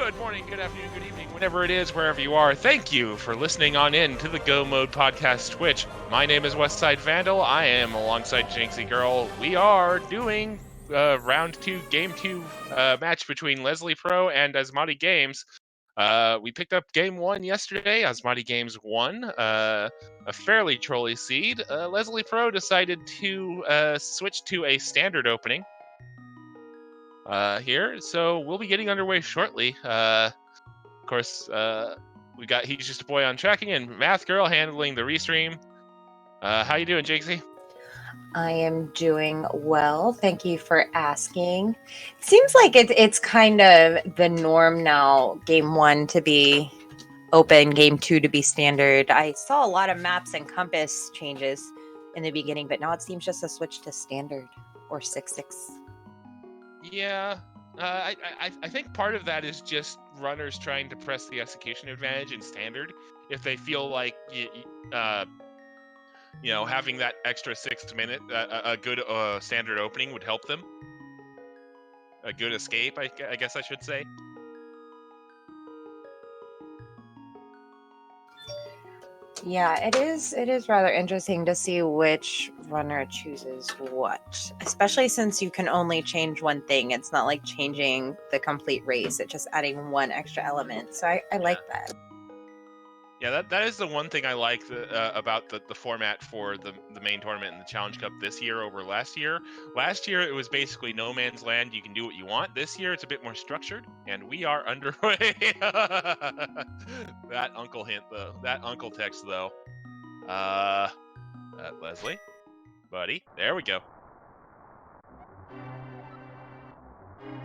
Good morning, good afternoon, good evening, whenever it is, wherever you are. Thank you for listening on in to the Go Mode Podcast Twitch. My name is Westside Vandal. I am alongside Jinxie Girl. We are doing round 2, game 2 match between Leslie Pro and AsmadiGames. We picked up game 1 yesterday. AsmadiGames won. A fairly trolly seed. Leslie Pro decided to switch to a standard opening here, so we'll be getting underway shortly. Of course, we got He's Just a Boy on tracking and Math Girl handling the restream. How you doing, Jinxie? I am doing well. Thank you for asking. It seems like it's kind of the norm now, game 1 to be open, game 2 to be standard. I saw a lot of maps and compass changes in the beginning, but now it seems just a switch to standard or 6-6. Yeah, I think part of that is just runners trying to press the execution advantage in standard. If they feel like having that extra 6 minute, a good standard opening would help them. A good escape, I guess I should say. Yeah, it is rather interesting to see which runner chooses what, especially since you can only change one thing. It's not like changing the complete race, it's just adding one extra element. So I like that. Yeah, that is the one thing I like about the format for the main tournament and the Challenge Cup this year over last year. Last year, it was basically no man's land. You can do what you want. This year, it's a bit more structured, and we are underway. That uncle hint, though. That uncle text, though. Leslie? Buddy? There we go.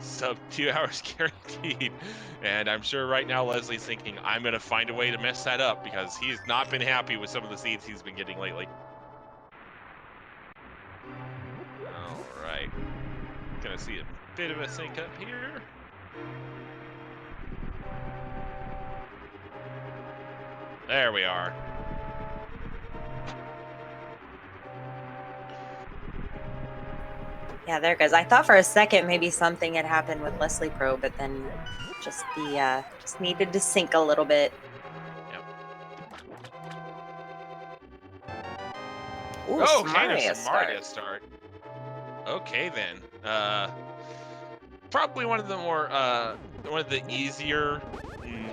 Sub 2 hours guaranteed. And I'm sure right now Leslie's thinking, I'm going to find a way to mess that up because he's not been happy with some of the seeds he's been getting lately. Alright. Gonna see a bit of a sync up here. There we are. Yeah, there goes. I thought for a second maybe something had happened with Leslie Pro, but then just needed to sync a little bit. Yep. Ooh, Samaria start. Okay then. Probably one of the easier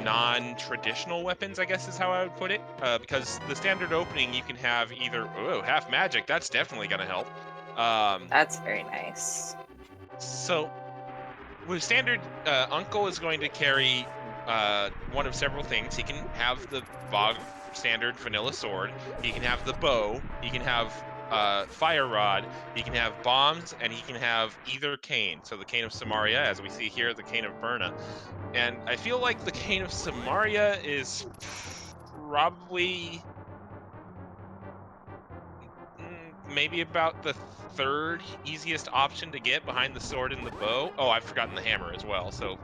non-traditional weapons, I guess is how I would put it. Because the standard opening you can have either half magic. That's definitely gonna help. That's very nice. So, with standard, Uncle is going to carry one of several things. He can have the bog standard vanilla sword. He can have the bow. He can have fire rod. He can have bombs, and he can have either cane. So the cane of Samaria, as we see here, the cane of Berna. And I feel like the cane of Samaria is probably maybe about the third easiest option to get behind the sword and the bow. Oh, I've forgotten the hammer as well. So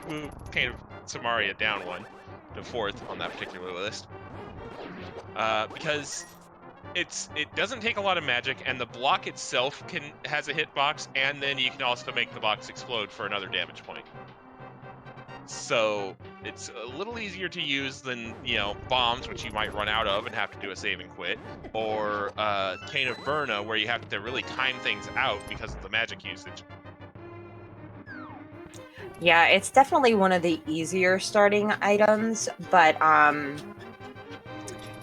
move Cane of Samaria down one to fourth on that particular list. Because it doesn't take a lot of magic, and the block itself has a hitbox, and then you can also make the box explode for another damage point. So it's a little easier to use than, bombs, which you might run out of and have to do a save and quit, or Cane of Berna, where you have to really time things out because of the magic usage. Yeah, it's definitely one of the easier starting items, but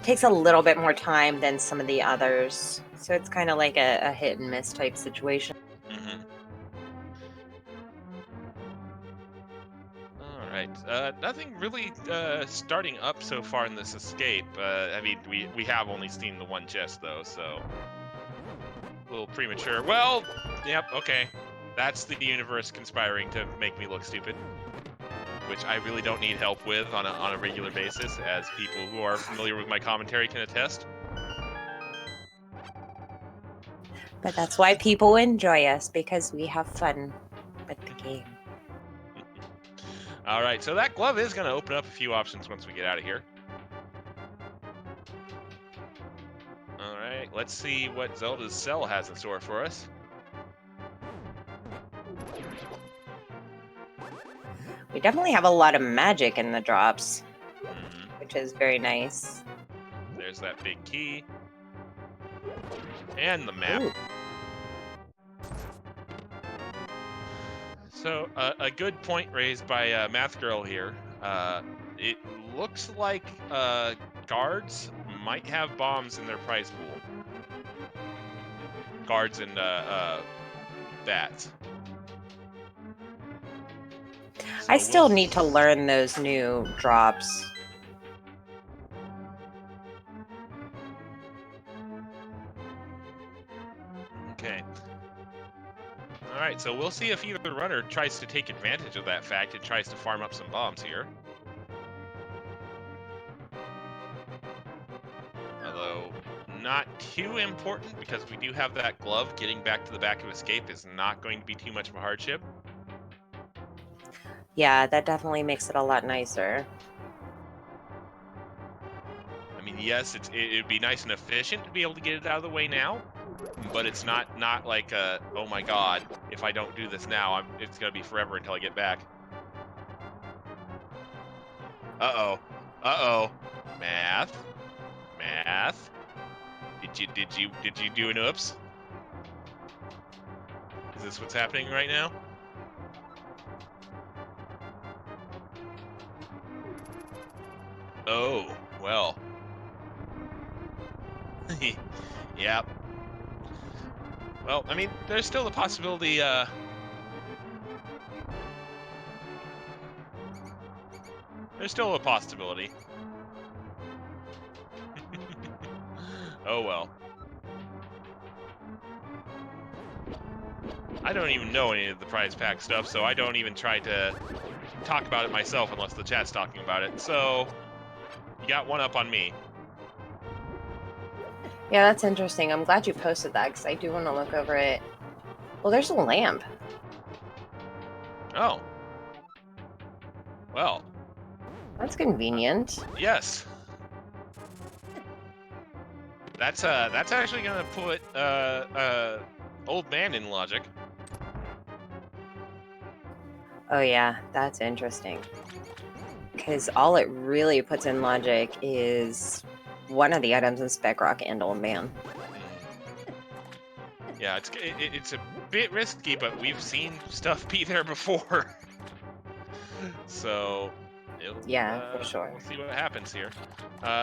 takes a little bit more time than some of the others. So it's kind of like a hit and miss type situation. Mm-hmm. All right. Nothing really starting up so far in this escape. I mean, we have only seen the one chest, though, so a little premature. Well, yep, okay. That's the universe conspiring to make me look stupid, which I really don't need help with on a regular basis, as people who are familiar with my commentary can attest. But that's why people enjoy us, because we have fun with the game. All right, so that glove is going to open up a few options once we get out of here. All right, let's see what Zelda's Cell has in store for us. We definitely have a lot of magic in the drops, Mhm. which is very nice. There's that big key. And the map. Ooh. So, a good point raised by Math Girl here. It looks like guards might have bombs in their prize pool. Guards and bats. So I still need to learn those new drops. Okay. All right, so we'll see if either runner tries to take advantage of that fact and tries to farm up some bombs here. Although, not too important because we do have that glove. Getting back to the back of escape is not going to be too much of a hardship. Yeah, that definitely makes it a lot nicer. I mean, yes, it'd be nice and efficient to be able to get it out of the way now, but it's not like oh my god, if I don't do this now, it's gonna be forever until I get back. Uh oh, math. Did you do an oops? Is this what's happening right now? Oh well. Yep. Well, I mean, there's still the possibility. There's still a possibility. Oh well. I don't even know any of the prize pack stuff, so I don't even try to talk about it myself unless the chat's talking about it. So, you got one up on me. Yeah, that's interesting. I'm glad you posted that because I do want to look over it. Well, there's a lamp. Oh. Well. That's convenient. Yes. That's actually gonna put old man in logic. Oh yeah, that's interesting. Because all it really puts in logic is one of the items in Spec Rock and Old Man. Yeah, it's a bit risky, but we've seen stuff be there before. So, Yeah, for sure. we'll see what happens here.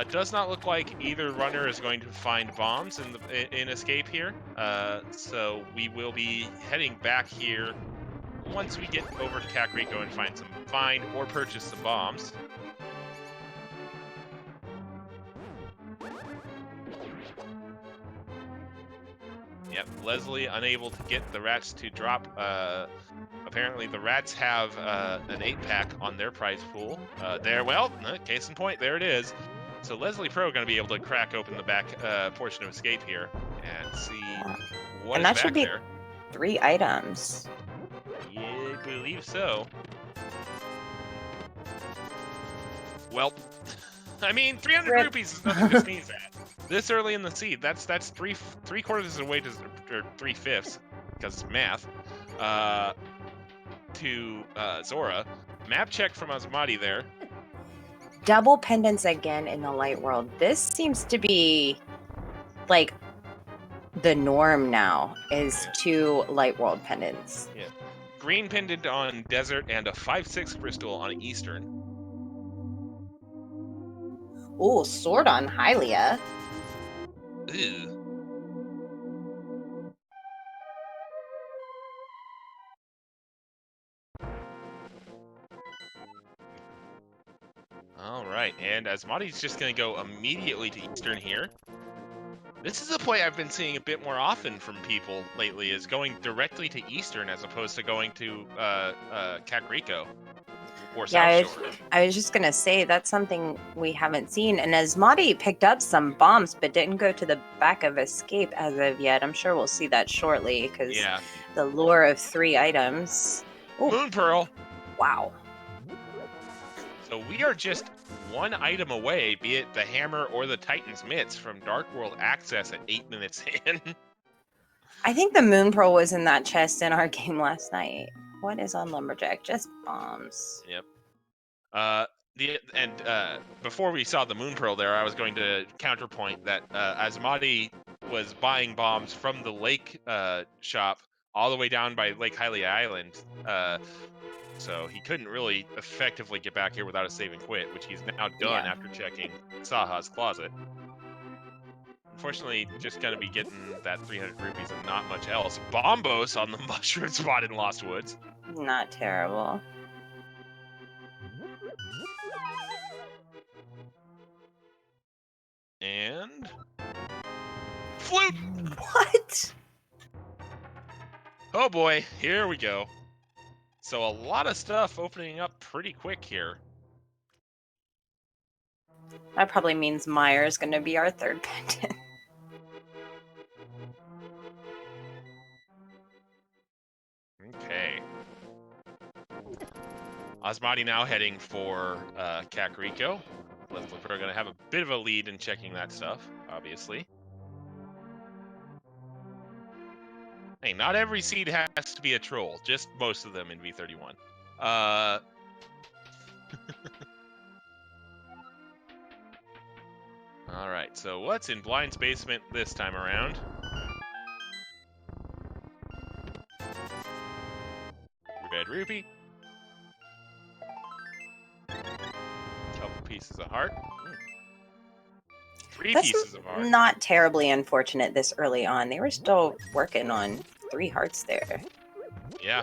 Does not look like either runner is going to find bombs in escape here. So we will be heading back here once we get over to Kakariko and find or purchase some bombs. Yep, Leslie unable to get the rats to drop. Apparently the rats have an 8-pack on their prize pool. Case in point, there it is. So Leslie Pro going to be able to crack open the back portion of escape here and see what And is that should back be there. 3 items. Yeah, I believe so. Well, I mean, 300 rupees is nothing to sneeze at. This early in the seed, that's three quarters of the way to, or 3/5, because it's math, to Zora. Map check from Asmadi there. Double pendants again in the light world. This seems to be like the norm now, is 2 light world pendants. Yeah. Green pendant on desert and a 5/6 crystal on eastern. Ooh, sword on Hylia. Ew. All right, and Asmadi's just going to go immediately to eastern here. This is a play I've been seeing a bit more often from people lately, is going directly to eastern as opposed to going to Kakariko or South Shore. I was just going to say that's something we haven't seen. And Asmadi picked up some bombs but didn't go to the back of escape as of yet. I'm sure we'll see that shortly because the lure of 3 items. Ooh. Moon Pearl. Wow. So we are just 1 item away, be it the hammer or the Titan's mitts, from Dark World access at 8 minutes in. I think the Moon Pearl was in that chest in our game last night. What is on Lumberjack? Just bombs. Yep. Before we saw the Moon Pearl there, I was going to counterpoint that Asmadi was buying bombs from the lake shop all the way down by Lake Hylia Island, so he couldn't really effectively get back here without a save and quit, which he's now done after checking Saha's closet. Unfortunately, just gonna be getting that 300 rupees and not much else. Bombos on the mushroom spot in Lost Woods. Not terrible. And flute. What? Oh boy, here we go. So a lot of stuff opening up pretty quick here. That probably means Meyer's going to be our third pendant. Okay. Asmadi now heading for Kakariko. Leslie Pro going to have a bit of a lead in checking that stuff, obviously. Hey, not every seed has to be a troll, just most of them in V31. Alright, so what's in Blind's basement this time around? Red rupee. Couple pieces of heart. Three pieces of heart. Not terribly unfortunate this early on. They were still working on 3 hearts there. Yeah.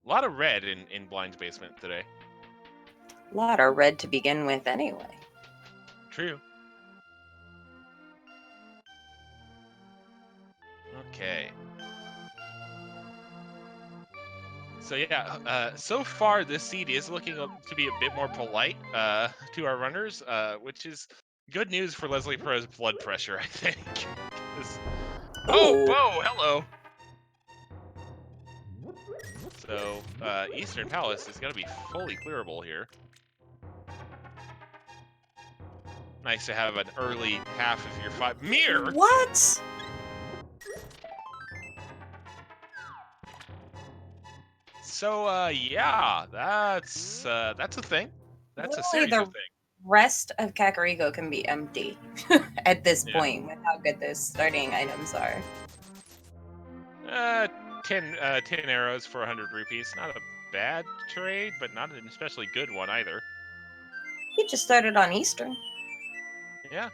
A lot of red in Blind's basement today. A lot of red to begin with anyway. True. Okay. So yeah, so far this seed is looking to be a bit more polite to our runners, which is good news for Leslie Pro's blood pressure, I think. Oh, Bo, hello! So, Eastern Palace is going to be fully clearable here. Nice to have an early half of your 5. Mirror! What? So, yeah, that's a thing. That's a serious thing. Rest of Kakariko can be empty at this point with how good those starting items are. 10 arrows for 100 rupees. Not a bad trade, but not an especially good one either. He just started on Eastern. Yeah.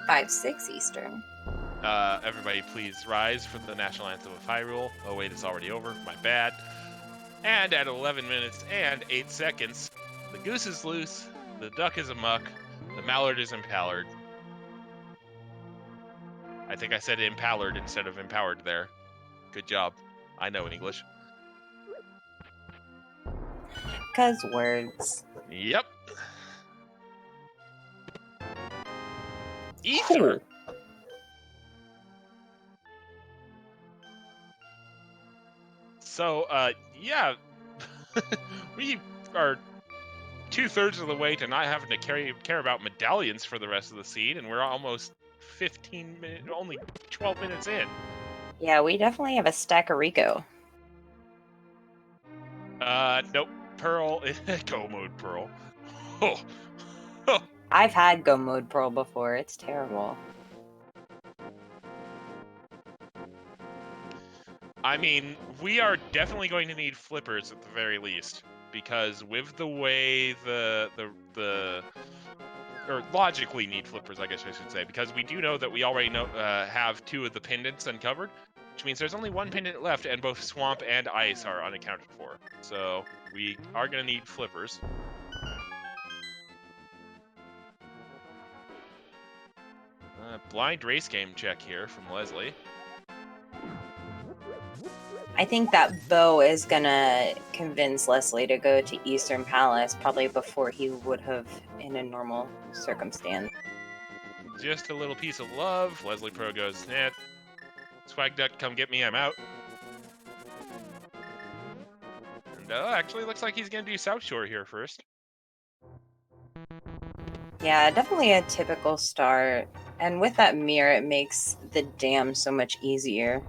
5-6 Eastern. Everybody please rise for the National Anthem of Hyrule. Oh wait, it's already over. My bad. And at 11 minutes and 8 seconds, the goose is loose, the duck is amuck, the mallard is impallered. I think I said impallered instead of empowered there. Good job. I know English. 'Cause words. Yep. Ether. So, yeah, we are 2/3 of the way to not having to care about medallions for the rest of the seed, and we're almost 15 minutes, only 12 minutes in. Yeah, we definitely have a stack of Rico. Nope. Pearl, Go Mode Pearl. Oh. I've had Go Mode Pearl before. It's terrible. I mean, we are definitely going to need flippers at the very least, because with the way or logically need flippers, I guess I should say, because we do know that we already have 2 of the pendants uncovered, which means there's only 1 pendant left, and both swamp and ice are unaccounted for. So we are going to need flippers. Blind race game check here from Leslie. I think that Bo is gonna convince Leslie to go to Eastern Palace probably before he would have in a normal circumstance. Just a little piece of love. Leslie Pro goes, nah, Swag Duck, come get me, I'm out. And actually looks like he's gonna do South Shore here first. Yeah, definitely a typical start. And with that mirror, it makes the dam so much easier.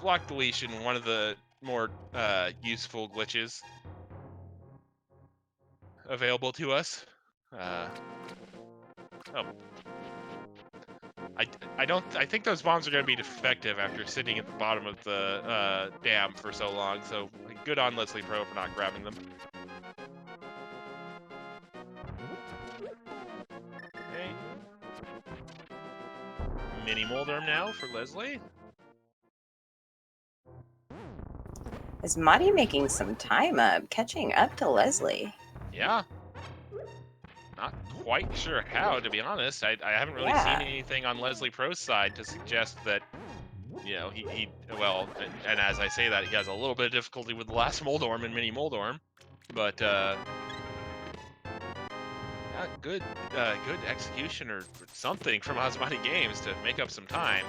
Block deletion, one of the more useful glitches available to us. Oh, I think those bombs are going to be defective after sitting at the bottom of the dam for so long. So good on Leslie Pro for not grabbing them. Okay. Mini Moldorm now for Leslie. Asmadi making some time up, catching up to Leslie. Yeah. Not quite sure how, to be honest. I haven't really seen Yeah. anything on Leslie Pro's side to suggest that, well, and as I say that, he has a little bit of difficulty with the last Moldorm and Mini Moldorm. But, yeah, good execution or something from AsmadiGames to make up some time.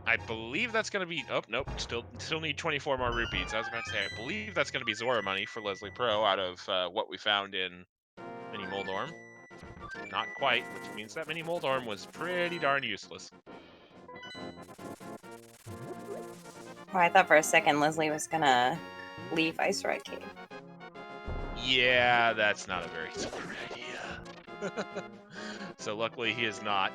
I believe that's going to be... Oh, nope. Still need 24 more rupees. I was about to say, I believe that's going to be Zora money for Leslie Pro out of what we found in Mini Moldorm. Not quite, which means that Mini Moldorm was pretty darn useless. Oh, I thought for a second Leslie was gonna leave Ice Rod Cave. Yeah, that's not a very smart idea. So luckily he is not.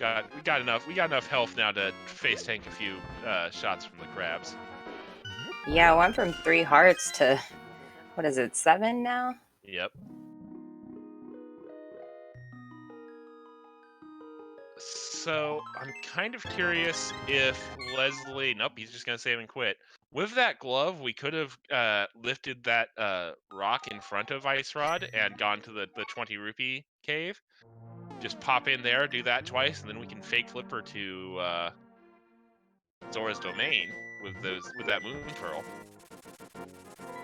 We got enough health now to face tank a few shots from the crabs. Yeah, I went from 3 hearts to, what is it, 7 now? Yep. So I'm kind of curious if Leslie... Nope, he's just gonna save and quit. With that glove, we could have lifted that rock in front of Ice Rod and gone to the 20 rupee cave. Just pop in there, do that twice, and then we can fake flipper to Zora's domain with that moon pearl.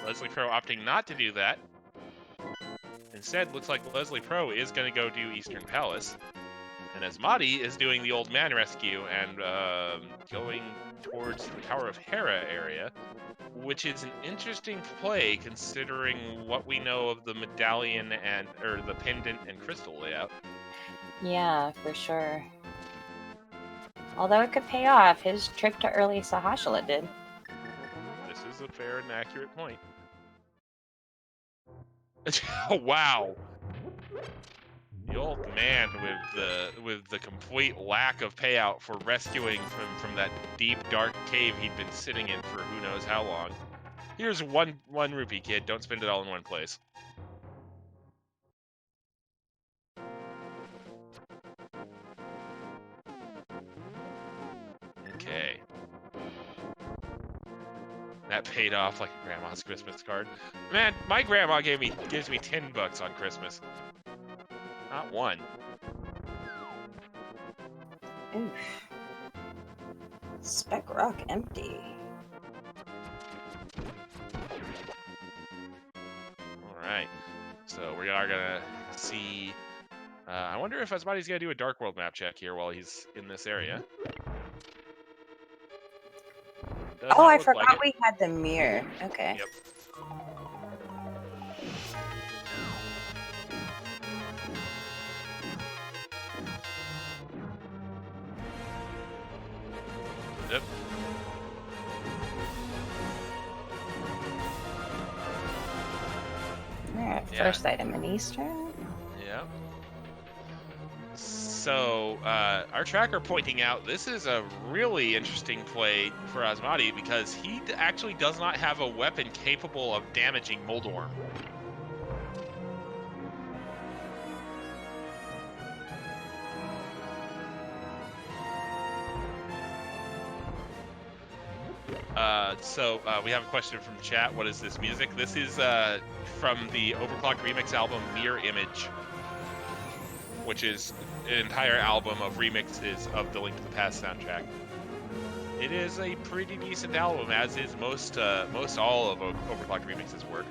Leslie Pro opting not to do that. Instead, looks like Leslie Pro is going to go do Eastern Palace. And Asmadi is doing the old man rescue and going towards the Tower of Hera area, which is an interesting play considering what we know of the medallion or the pendant and crystal layout. Yeah, for sure. Although it could pay off, his trip to early Sahashala did. This is a fair and accurate point. Wow. The old man with the complete lack of payout for rescuing from that deep dark cave he'd been sitting in for who knows how long. Here's one rupee, kid. Don't spend it all in one place. Okay. That paid off like a grandma's Christmas card. Man, my grandma gives me $10 on Christmas. Not one. Oof. Spec Rock empty. Alright. So we are gonna see... I wonder if Asmadi's gonna do a Dark World map check here while he's in this area. Oh, I forgot we had the mirror. Okay. Yep. Yep. Alright, first item in Eastern. Yep. So, our tracker pointing out this is a really interesting play for Asmadi because he actually does not have a weapon capable of damaging Moldorm. So we have a question from chat. What is this music? This is from the Overclocked Remix album Mirror Image, which is an entire album of remixes of the Link to the Past soundtrack. It is a pretty decent album, as is most all of Overclocked Remix's work.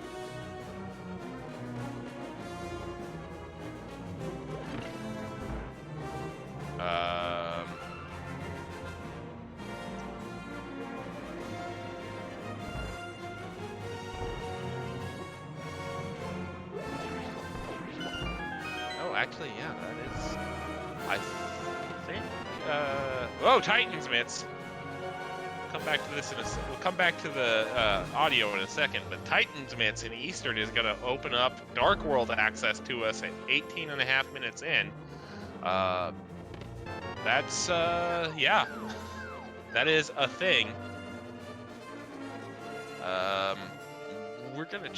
actually, yeah, that is. I think. Oh, Titans mitts. Come back to this we'll come back to the audio in a second, but Titans mitts in Eastern is going to open up Dark World access to us at 18 and a half minutes in. That's yeah, that is a thing. We're gonna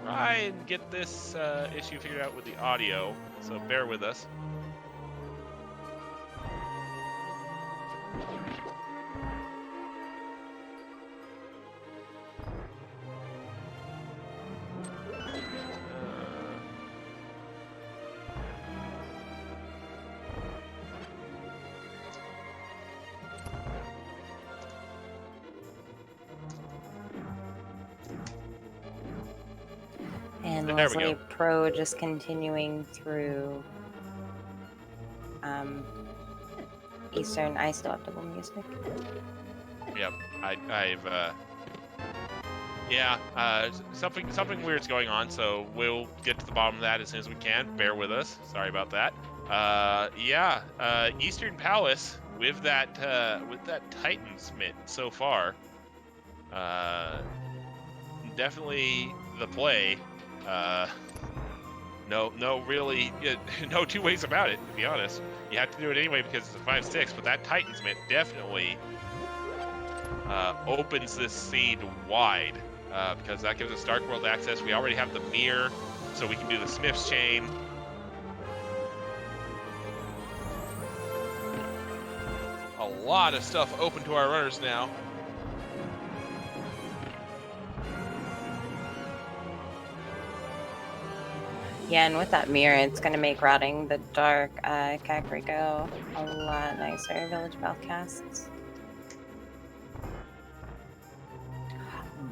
try and get this issue figured out with the audio, so bear with us. And There we Leslie go. Pro just continuing through Eastern. I still have double music. Yep, something weird's going on, so we'll get to the bottom of that as soon as we can. Bear with us. Sorry about that. Eastern Palace with that Titans mitt so far. Definitely the play. No, really, no two ways about it, to be honest. You have to do it anyway because it's a 5-6, but that Titans mitt definitely opens this seed wide because that gives us Dark World access. We already have the mirror, so we can do the Smith's Chain. A lot of stuff open to our runners now. Yeah, and with that mirror, it's going to make routing the dark Kakariko a lot nicer. Village Path casts.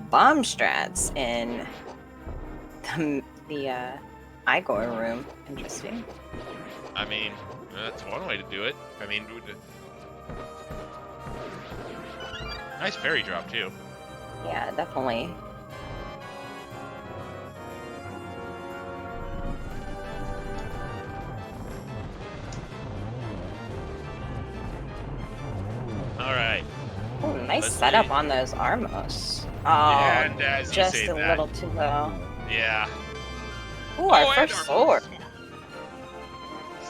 Bomb strats in the Igor room. Interesting. I mean, that's one way to do it. I mean, nice fairy drop, too. Yeah, definitely. All right. Ooh, nice Let's setup see. on those Armos. Oh, And as you just say a that, little too low. yeah. Ooh, our and first our sword.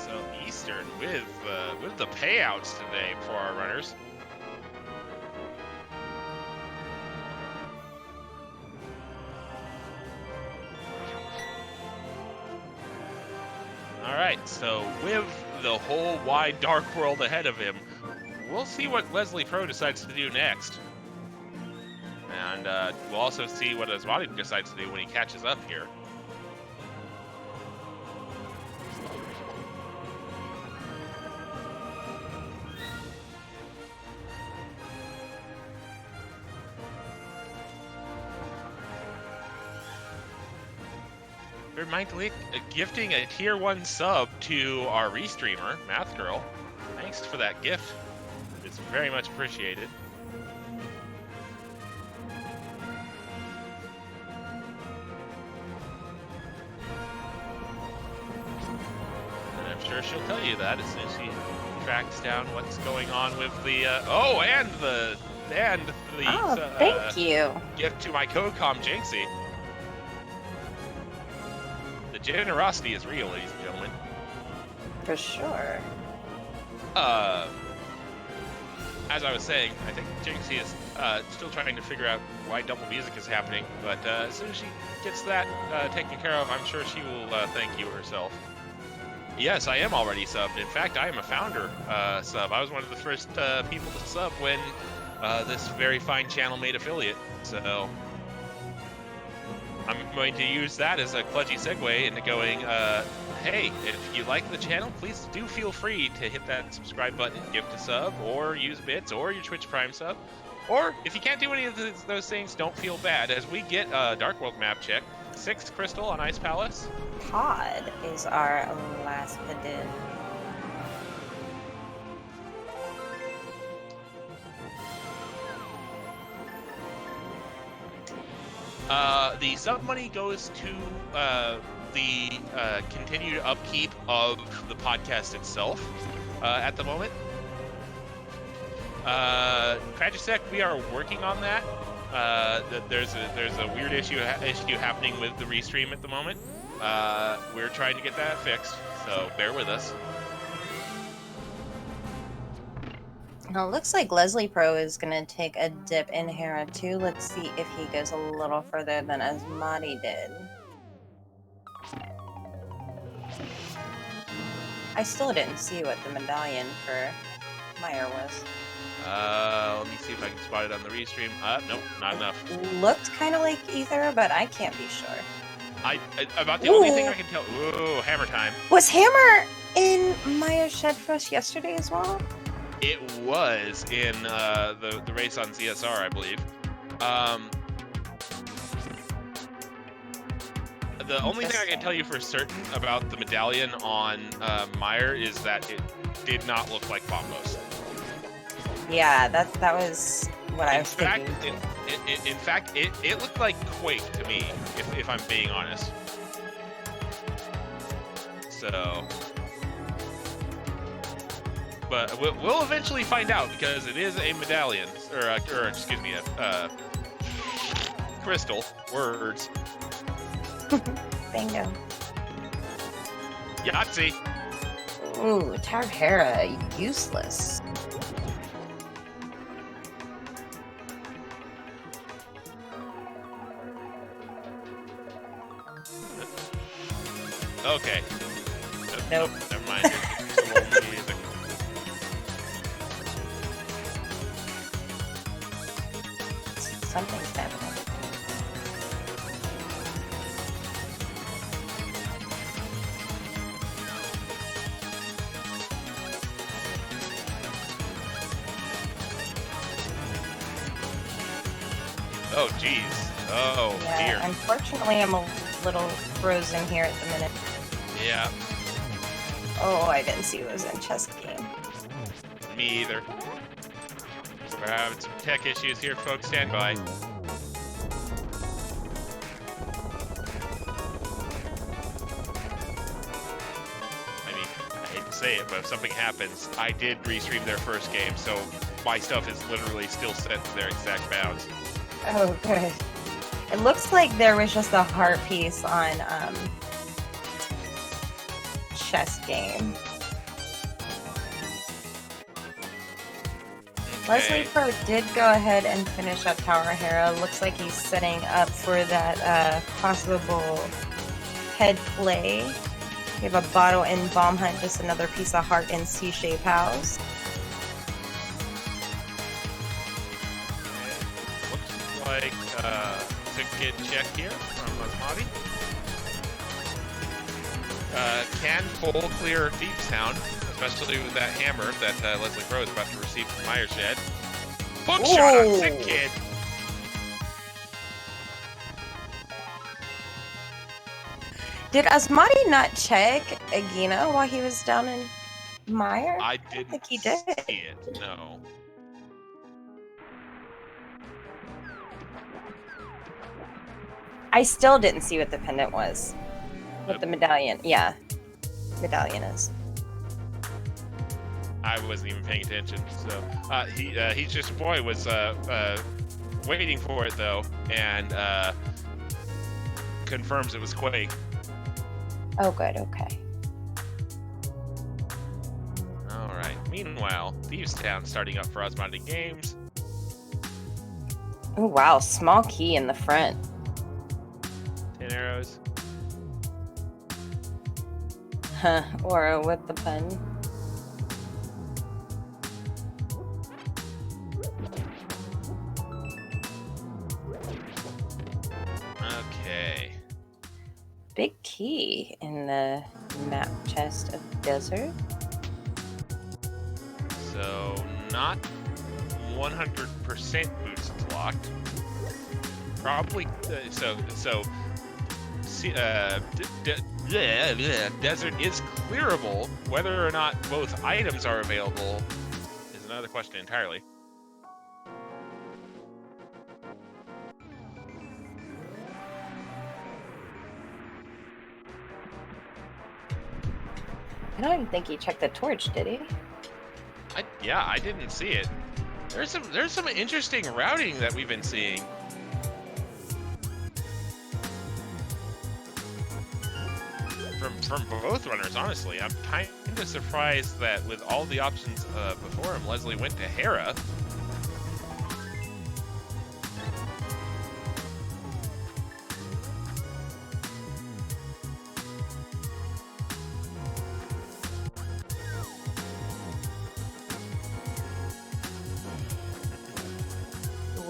So Eastern with the payouts today for our runners. All right, so with the whole wide Dark World ahead of him, we'll see what Leslie Pro decides to do next. And we'll also see what Asmadi decides to do when he catches up here. We're mindfully gifting a tier 1 sub to our restreamer, Math Girl. Thanks for that gift. It's very much appreciated. And I'm sure she'll tell you that as soon as she tracks down what's going on with the Thank you. gift to my co-com Jinxie. The generosity is real, ladies and gentlemen. For sure. As I was saying, I think Jinxie is still trying to figure out why double music is happening, but as soon as she gets that taken care of, I'm sure she will thank you herself. Yes, I am already subbed. In fact, I am a founder sub. I was one of the first people to sub when this very fine channel made affiliate, so I'm going to use that as a kludgy segue into going, hey, if you like the channel, please do feel free to hit that subscribe button, gift a sub, or use bits, or your Twitch Prime sub. Or, if you can't do any of those things, don't feel bad, as we get a Dark World map check. 6 crystal on Ice Palace. Pod is our last bidin. The sub money goes to the continued upkeep of the podcast itself at the moment. Krajicek, we are working on that. There's a weird issue happening with the restream at the moment. We're trying to get that fixed, so bear with us. Now, it looks like Leslie Pro is going to take a dip in Hera too. Let's see if he goes a little further than Asmadi did. I still didn't see what the medallion for Meyer was. Let me see if I can spot it on the restream. Nope, not enough. Looked kind of like Ether, but I can't be sure. About the only thing I can tell. Ooh, hammer time. Was Hammer in Meyer Shed for us yesterday as well? It was in the race on ZSR, I believe. The only thing I can tell you for certain about the medallion on Meyer is that it did not look like Bombos. Yeah, that was what I was thinking. In fact, it looked like Quake to me, if I'm being honest. So, but we'll eventually find out because it is a medallion, or excuse me, a crystal. Words. Bingo. Yahtzee. Ooh, Tower Hera, useless. Okay. Nope. Never mind. Something's happening. Oh, jeez. Oh, Yeah, dear. unfortunately, I'm a little frozen here at the minute. Yeah, Oh, I didn't see it was in chess game. me either. We're having some tech issues here, folks. Stand by. I mean, I hate to say it, but if something happens, I did restream their first game, so my stuff is literally still set to their exact bounds. Oh, good. It looks like there was just a heart piece on chess game. Leslie Pro did go ahead and finish up Tower Hera. Looks like he's setting up for that possible head play. We have a bottle in Bomb Hunt, just another piece of heart in C-shape house. Looks like ticket check here from Asmadi. Can full clear deep sound, especially with that hammer that Leslie Pro is about to receive from Meyer Shed. Hook shot on Sick Kid. Did Asmadi not check Agina while he was down in Meyer? I didn't think he did. see it, no. I still didn't see what the pendant was. What the medallion, yeah. Medallion is. I wasn't even paying attention, so he's just a boy was waiting for it though, and confirms it was Quake. Oh, good, okay. All right. Meanwhile, Thieves Town starting up for AsmadiGames. Oh, wow, small key in the front. 10 arrows. Huh, or with the pen. Okay. Big key in the map chest of desert. So not 100% boots locked. Probably desert is clearable. Whether or not both items are available is another question entirely. don't even think he checked the torch, did he? Yeah, I didn't see it. There's some interesting routing that we've been seeing. From both runners, honestly. I'm kind of surprised that with all the options before him, Leslie went to Hera.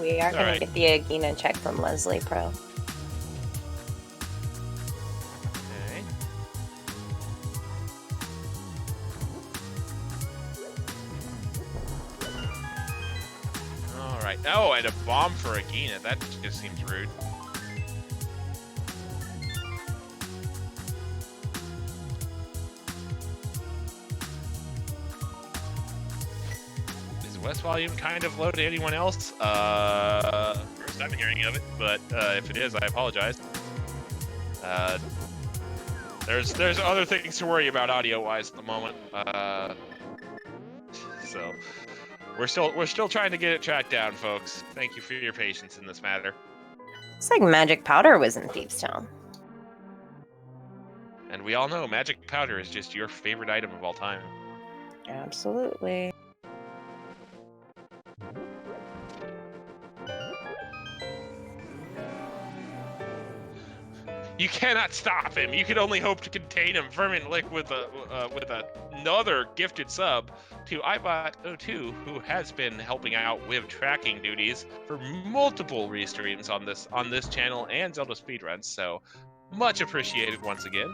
We are going to get the Agina check from Leslie Pro. Okay. All right. Oh, and a bomb for Agina. That just seems rude. West volume kind of low to anyone else? First time hearing of it, but if it is, I apologize. There's other things to worry about audio-wise at the moment. So we're still trying to get it tracked down, folks. Thank you for your patience in this matter. Looks like magic powder was in Thieves Town. And we all know magic powder is just your favorite item of all time. Absolutely. You cannot stop him. You can only hope to contain him. Vermin Lick with another gifted sub to iBot02, who has been helping out with tracking duties for multiple restreams on this channel and Zelda speedruns. So much appreciated once again.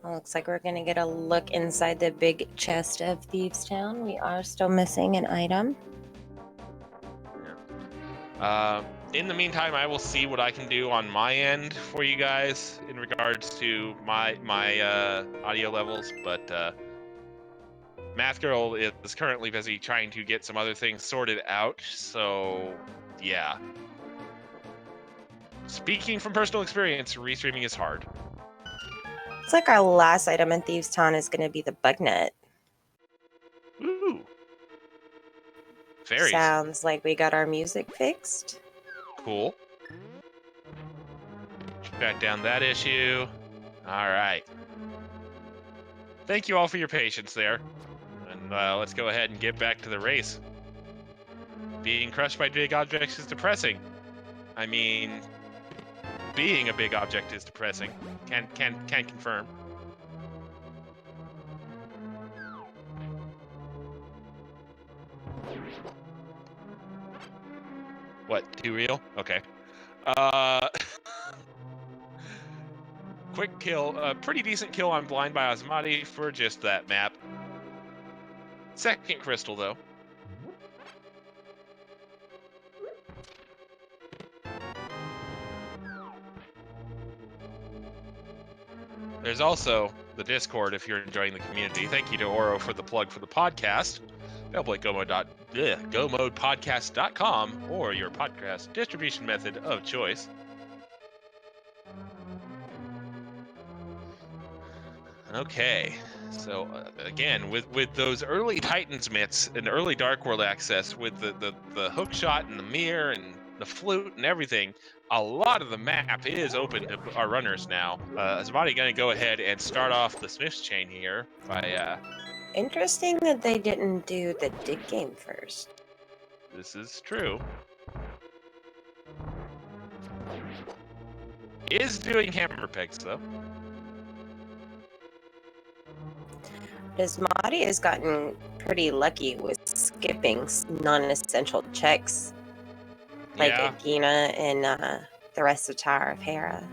Well, looks like we're going to get a look inside the big chest of Thieves Town. We are still missing an item. In the meantime, I will see what I can do on my end for you guys in regards to my audio levels, but Math Girl is currently busy trying to get some other things sorted out, so yeah. Speaking from personal experience, restreaming is hard. It's like our last item in Thieves Town is going to be the bug net. Ooh. Fairies. Sounds like we got our music fixed. Cool. Track down that issue. All right. Thank you all for your patience there. And let's go ahead and get back to the race. Being crushed by big objects is depressing. I mean, being a big object is depressing. Can confirm. What, too real? Okay. Quick kill, pretty decent kill on Blind by Asmadi for just that map. Second crystal, though. There's also the Discord if you're enjoying the community. Thank you to Oro for the plug for the podcast. Available at gomodpodcast.com or your podcast distribution method of choice. Okay, so again, with those early Titans myths and early Dark World access, with the hook shot and the mirror and the flute and everything, a lot of the map is open to our runners now. Asmadi going to go ahead and start off the Smith's chain here by. Interesting that they didn't do the dig game first. This is true. Is doing hammer pegs though. Asmadi has gotten pretty lucky with skipping non-essential checks, like Agina and the rest of Tower of Hera.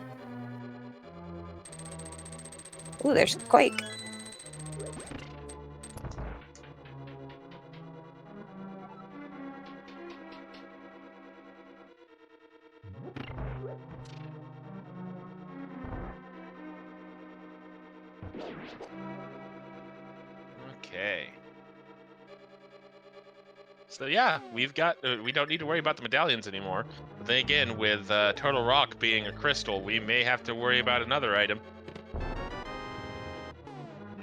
Ooh, there's Quake. Okay. So yeah, we've got. We don't need to worry about the medallions anymore. But then again, with Turtle Rock being a crystal, we may have to worry about another item.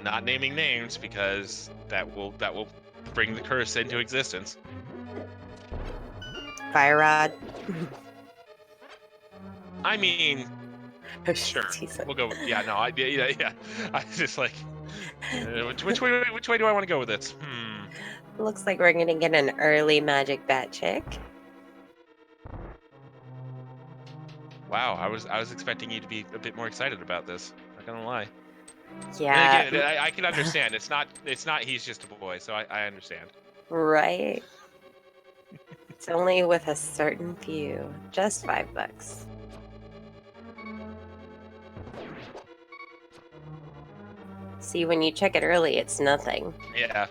Not naming names because that will bring the curse into existence. Fire rod. I mean, sure. We'll go. Yeah, no, yeah. I was just like, which way do I want to go with this? Looks like we're gonna get an early magic bat chick. Wow, I was expecting you to be a bit more excited about this. Not gonna lie. Yeah. And again, I can understand. It's not. He's just a boy, so I understand. Right. It's only with a certain few. Just $5. See, when you check it early, it's nothing. Yeah.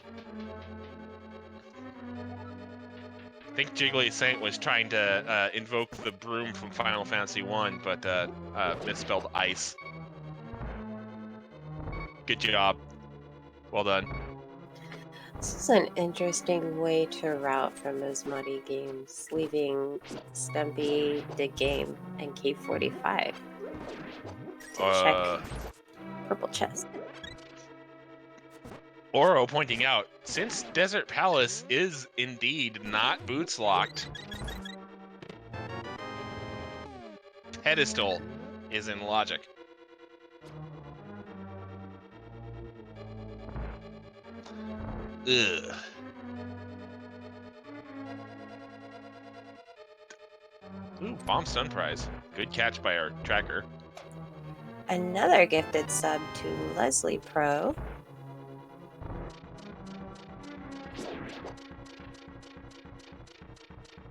I think Jiggly Saint was trying to invoke the broom from Final Fantasy 1, but misspelled ice. Good job. Well done. This is an interesting way to route from AsmadiGames, leaving Stumpy, Dig Game, and K45 to check purple chest. Oro pointing out, since Desert Palace is indeed not boots locked, pedestal is in logic. Ugh. Ooh, bomb stun prize. Good catch by our tracker. Another gifted sub to Leslie Pro.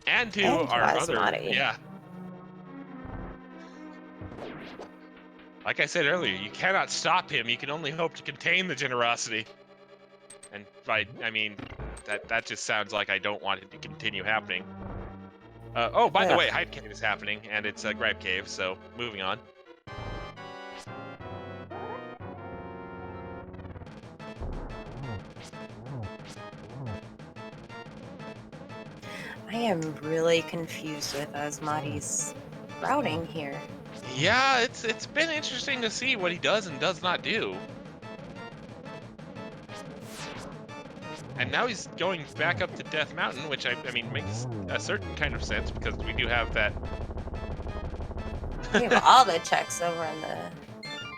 And to And to our other, Asmadi. yeah. Like I said earlier, you cannot stop him. You can only hope to contain the generosity. And I mean, that just sounds like I don't want it to continue happening. Oh, by the way, Hype Cave is happening, and it's a Gripe Cave, so moving on. I am really confused with Asmadi's routing here. Yeah, it's been interesting to see what he does and does not do. And now he's going back up to Death Mountain, which I mean makes a certain kind of sense because we do have that. We have all the checks over on the.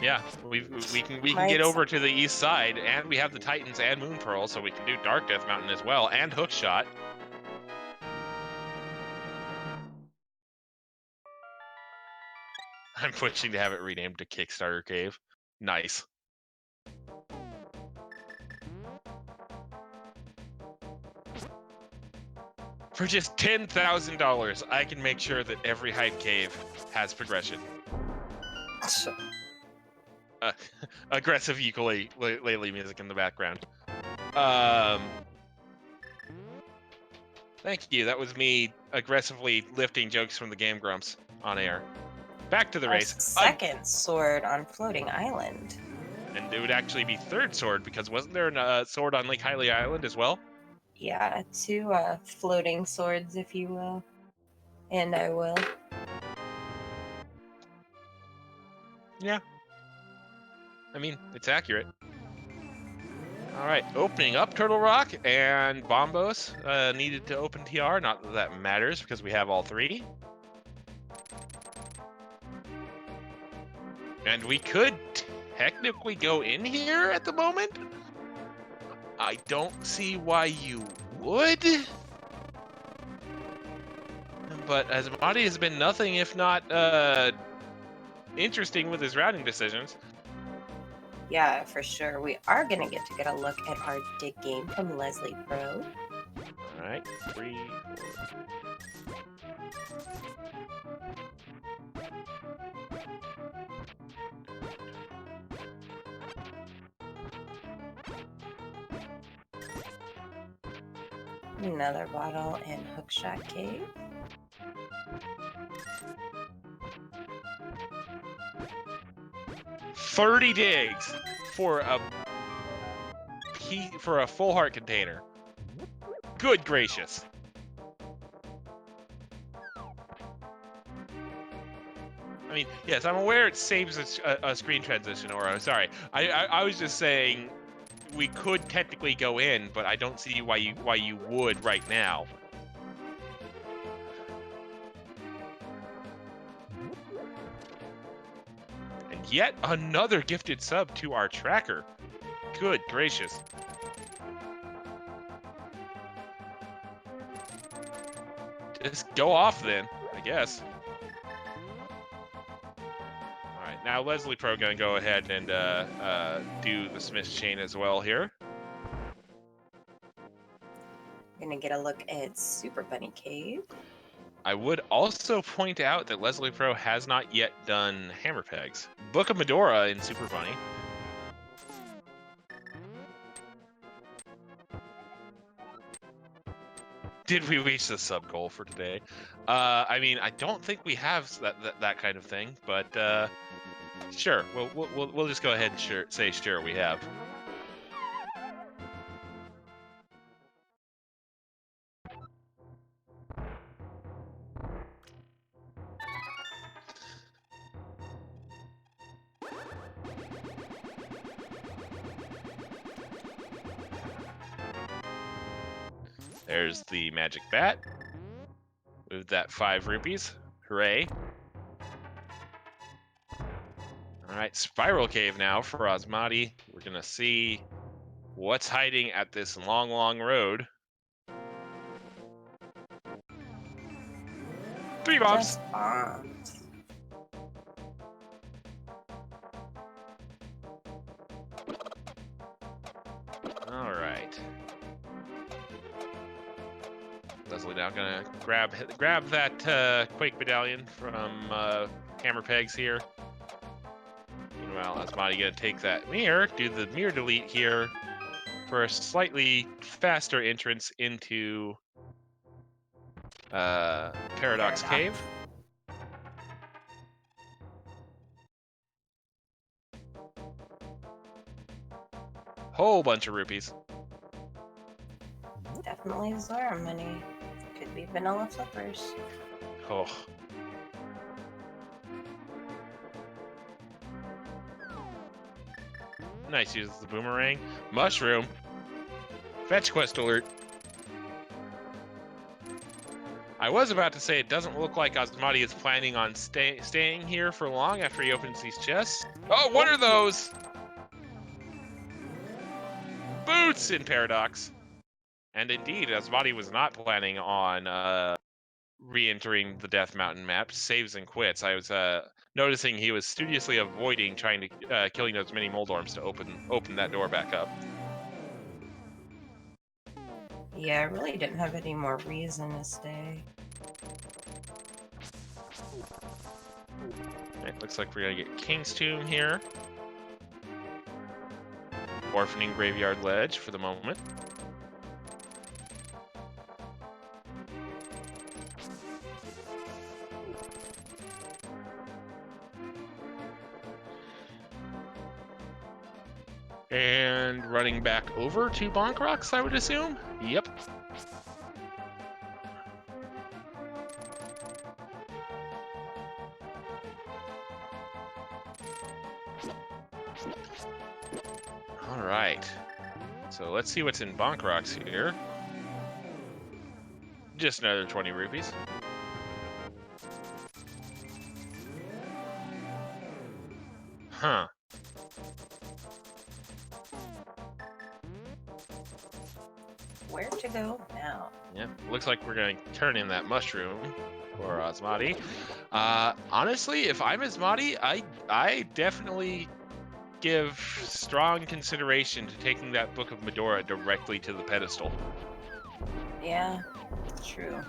Yeah, we can get over to the east side, and we have the Titans and Moon Pearl, so we can do Dark Death Mountain as well, and Hook Shot. I'm pushing to have it renamed to Kickstarter Cave. Nice. For just $10,000, I can make sure that every Hype Cave has progression. Aggressive ukulele music in the background. Thank you. That was me aggressively lifting jokes from the Game Grumps on air. Back to the race. Second sword on Floating Island. And it would actually be third sword because wasn't there a sword on Lake Hylia Island as well? Yeah, 2 floating swords, if you will. And I will. Yeah. I mean, it's accurate. All right, opening up Turtle Rock and Bombos needed to open TR. Not that that matters because we have all 3. And we could technically go in here at the moment. I don't see why you would. But Asmadi has been nothing if not interesting with his routing decisions. Yeah, for sure. We are going to get a look at our dig game from Leslie Pro. All right, 3, 4. Another bottle in Hookshot Cave. $30 digs for a full heart container. Good gracious. I mean, yes, I'm aware it saves a screen transition, or sorry. I was just saying we could technically go in, but I don't see why you would right now. And yet another gifted sub to our tracker. Good gracious. Just go off then, I guess. All right, now Leslie Pro gonna go ahead and do the Smith's chain as well here. Gonna get a look at Super Bunny Cave. I would also point out that Leslie Pro has not yet done hammer pegs. Book of Medora in Super Bunny. Did we reach the sub goal for today? I mean, I don't think we have that kind of thing, but sure. We'll just go ahead and say sure we have. There's the magic bat with that 5 rupees. Hooray. All right, Spiral Cave now for Asmadi. We're going to see what's hiding at this long, long road. 3 bombs. Just bombs. All right. Leslie now gonna grab that Quake medallion from Hammer Pegs here. Meanwhile, Asmadi gonna take that mirror, do the mirror delete here for a slightly faster entrance into Paradox Cave. Whole bunch of rupees. Definitely Zora money. Could be vanilla flippers. Oh. Nice, uses the boomerang. Mushroom. Fetch quest alert. I was about to say it doesn't look like Asmadi is planning on staying here for long after he opens these chests. Oh, what are those? Boots in Paradox. And indeed, Asmadi was not planning on re-entering the Death Mountain map. Saves and quits. I was noticing he was studiously avoiding trying to killing those mini Moldorms to open that door back up. Yeah, I really didn't have any more reason to stay. It looks like we're gonna get King's Tomb here. Orphaning Graveyard Ledge for the moment. And running back over to Bonk Rocks, I would assume. Yep. All right. So let's see what's in Bonk Rocks here. Just another 20 rupees. Huh. Where to go now? Yeah, looks like we're going to turn in that mushroom for Asmadi. Honestly, if I'm Asmadi, I definitely give strong consideration to taking that Book of Medora directly to the pedestal. Yeah, true.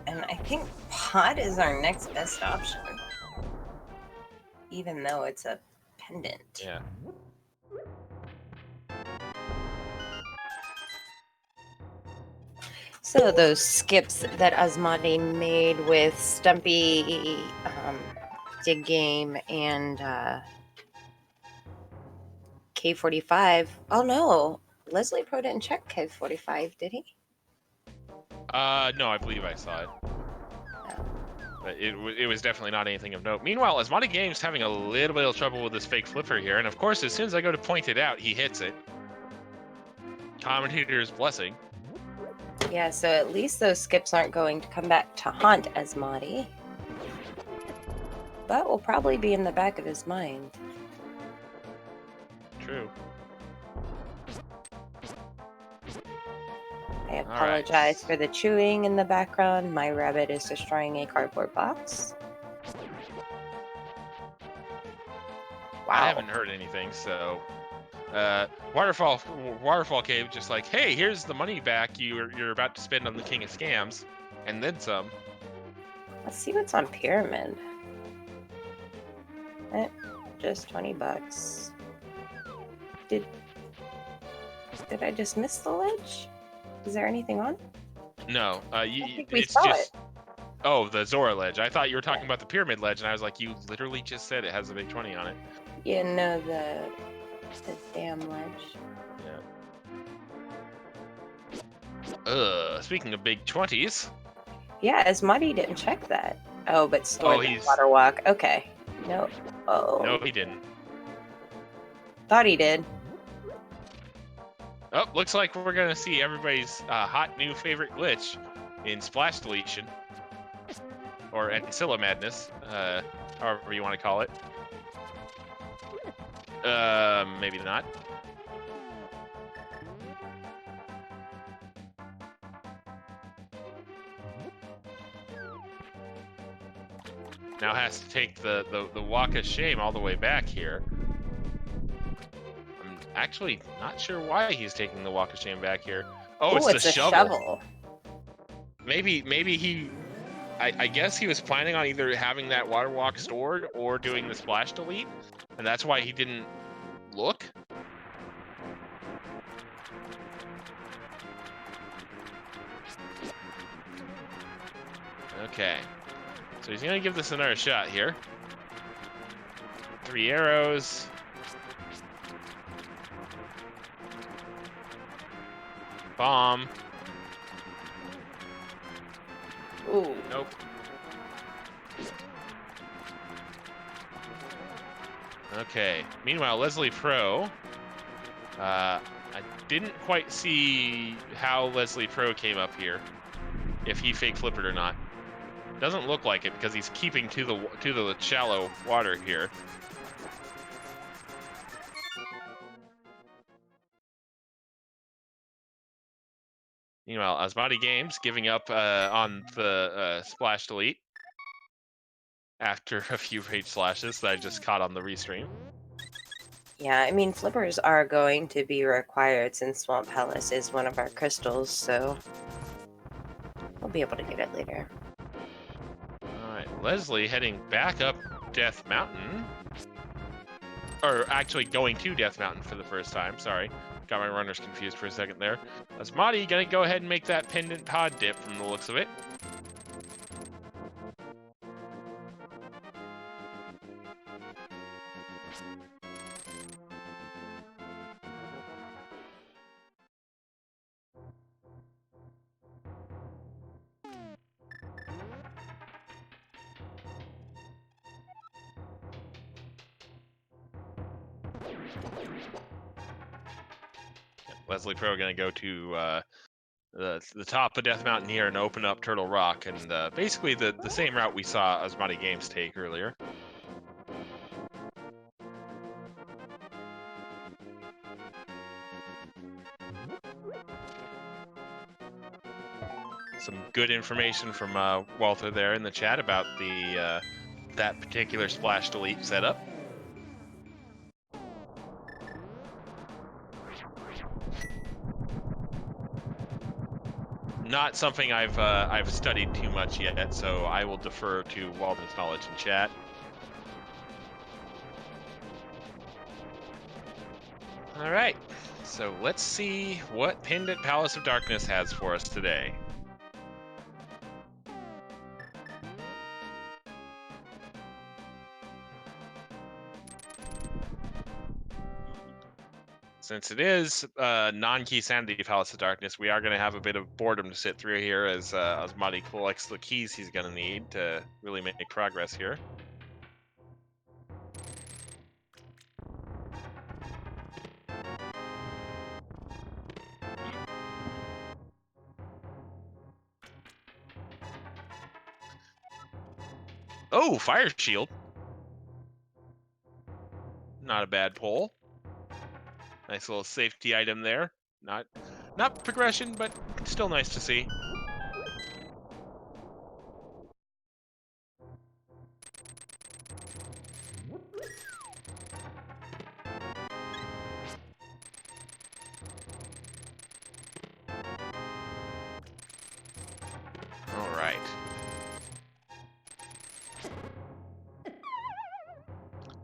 And I think pot is our next best option. Even though it's a pendant. Yeah. So those skips that Asmadi made with Stumpy, Dig Game, and K45. Oh no, Leslie Pro didn't check K45, did he? No, I believe I saw it. No. But it was definitely not anything of note. Meanwhile, AsmadiGames having a little bit of trouble with this fake flipper here, and of course, as soon as I go to point it out, he hits it. Commentator's blessing. Yeah, so at least those skips aren't going to come back to haunt Asmadi. But will probably be in the back of his mind. True. I apologize for the chewing in the background. My rabbit is destroying a cardboard box. Wow. I haven't heard anything, so Waterfall Cave just like, hey, here's the money back you're about to spend on the King of Scams, and then some. Let's see what's on Pyramid. Just $20. Did I just miss the ledge? Is there anything on? No, I think we saw it. Oh, the Zora ledge. I thought you were talking about the Pyramid ledge, and I was like, you literally just said it has a big 20 on it. Yeah, no, the damn ledge. Yeah. Speaking of big 20s. Yeah, Asmadi didn't check that. Oh, but stored the water walk. Okay. No. Oh. No, he didn't. Thought he did. Oh, looks like we're gonna see everybody's hot new favorite glitch in Splash Deletion. Or Ancilla Madness, however you want to call it. Maybe not. Now has to take the walk of shame all the way back here. I'm actually not sure why he's taking the walk of shame back here. Oh, it's the shovel. Maybe he... I guess he was planning on either having that water walk stored or doing the splash delete, and that's why he didn't look. Okay. So he's going to give this another shot here. 3 arrows. Bomb. Ooh. Nope. Okay. Meanwhile, Leslie Pro. I didn't quite see how Leslie Pro came up here. If he fake flipped it or not. Doesn't look like it because he's keeping to the shallow water here. Meanwhile, AsmadiGames giving up on the splash delete after a few page slashes that I just caught on the restream. Yeah, I mean, flippers are going to be required since Swamp Palace is one of our crystals, so we'll be able to get it later. Alright, Leslie heading back up Death Mountain. Or actually going to Death Mountain for the first time, sorry. Got my runners confused for a second there. Asmadi gonna go ahead and make that pendant pod dip from the looks of it. Leslie Pro gonna go to the top of Death Mountain here and open up Turtle Rock, and basically the same route we saw AsmadiGames take earlier. Some good information from Walter there in the chat about the that particular splash delete setup. Not something I've studied too much yet, so I will defer to Walden's knowledge in chat. All right, so let's see what Pendant Palace of Darkness has for us today. Since it is non-key sanity Palace of Darkness, we are going to have a bit of boredom to sit through here as Asmadi collects the keys he's going to need to really make progress here. Oh, fire shield. Not a bad pull. Nice little safety item there. Not progression, but still nice to see. All right.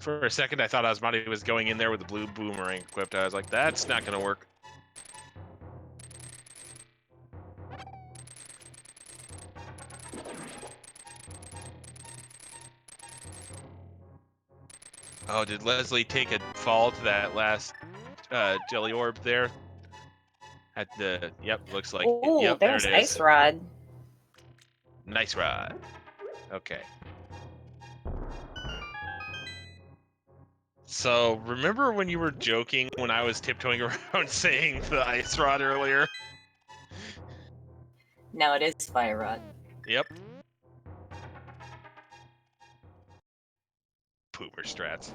For a second, I thought Asmadi was going in there with the blue boomerang equipped. I was like, that's not going to work. Oh, did Leslie take a fall to that last jelly orb there? At the, yep, looks like, Oh, yep, there there's it is. Ice Rod. Nice rod. Okay. So, remember when you were joking when I was tiptoeing around saying the ice rod earlier? No, it is Fire Rod. Yep. Pooper strats.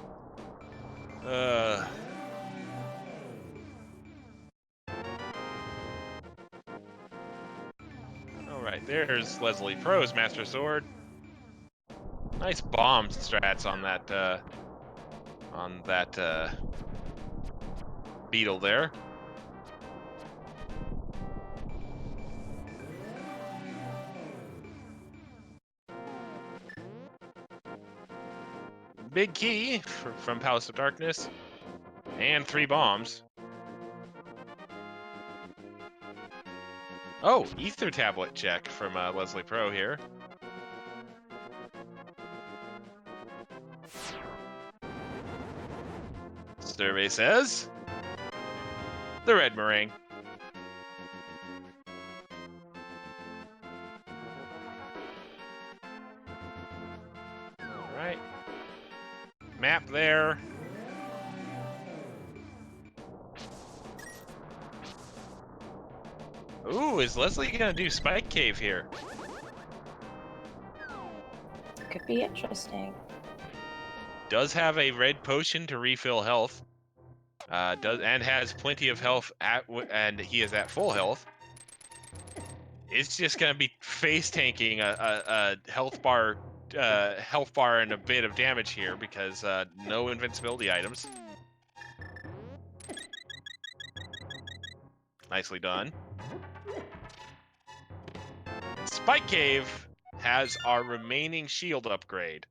Alright, there's Leslie Pro's Master Sword. Nice bomb strats on that beetle there. Big key from Palace of Darkness. And 3 bombs. Oh, Ether Tablet check from Leslie Pro here. Survey says the red meringue. All right. Map there. Ooh, is Leslie gonna do Spike Cave here? Could be interesting. Does have a red potion to refill health. And has plenty of health and he is at full health. It's just gonna be face tanking a health bar and a bit of damage here because no invincibility items. Nicely done. Spike Cave has our remaining shield upgrade.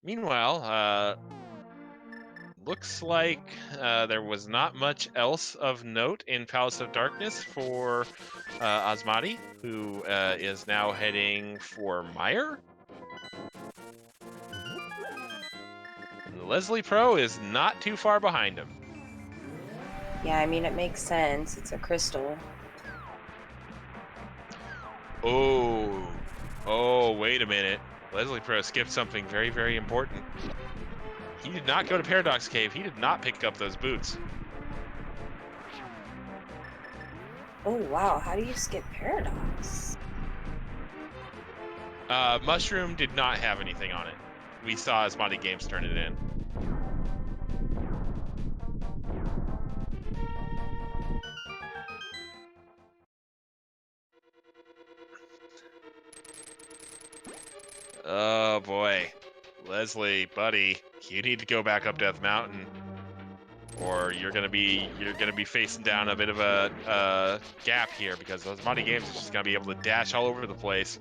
Meanwhile, looks like there was not much else of note in Palace of Darkness for Asmadi, who is now heading for Meyer. Leslie Pro is not too far behind him. Yeah, I mean, it makes sense. It's a crystal. Oh, wait a minute. Leslie Pro skipped something very, very important. He did not go to Paradox Cave. He did not pick up those boots. Oh, wow. How do you skip Paradox? Mushroom did not have anything on it. We saw AsmadiGames turn it in. Oh boy, Leslie, buddy, you need to go back up Death Mountain, or you're gonna be facing down a bit of a gap here because AsmadiGames is just gonna be able to dash all over the place.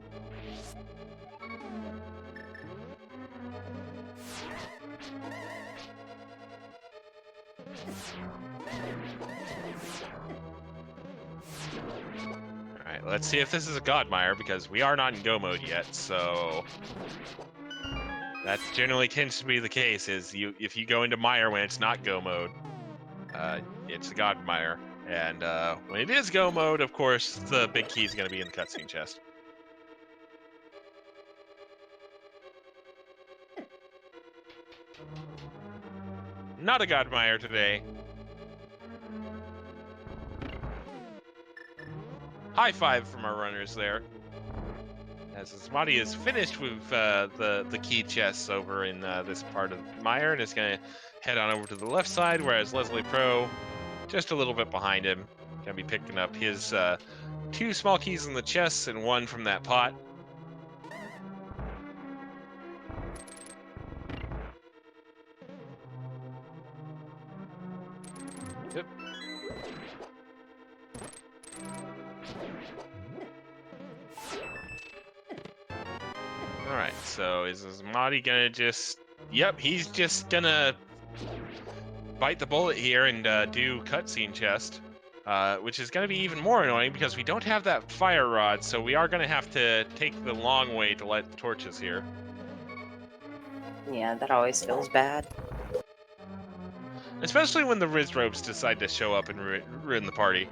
Alright, let's see if this is a God Mire, because we are not in go mode yet, so That generally tends to be the case. If you go into Mire when it's not Go mode, it's a God Mire, and when it is Go mode, of course, the big key is going to be in the cutscene chest. Not a God Mire today. High five from our runners there. As Asmadi is finished with the key chests over in this part of Mire, and is going to head on over to the left side, whereas Leslie Pro, just a little bit behind him, going to be picking up his 2 small keys in the chests and 1 from that pot. Yep. All right, so is Asmadi gonna just... Yep, he's just gonna bite the bullet here and do cutscene chest, which is gonna be even more annoying because we don't have that fire rod, so we are gonna have to take the long way to light the torches here. Yeah, that always feels bad. Especially when the Riz ropes decide to show up and ruin the party.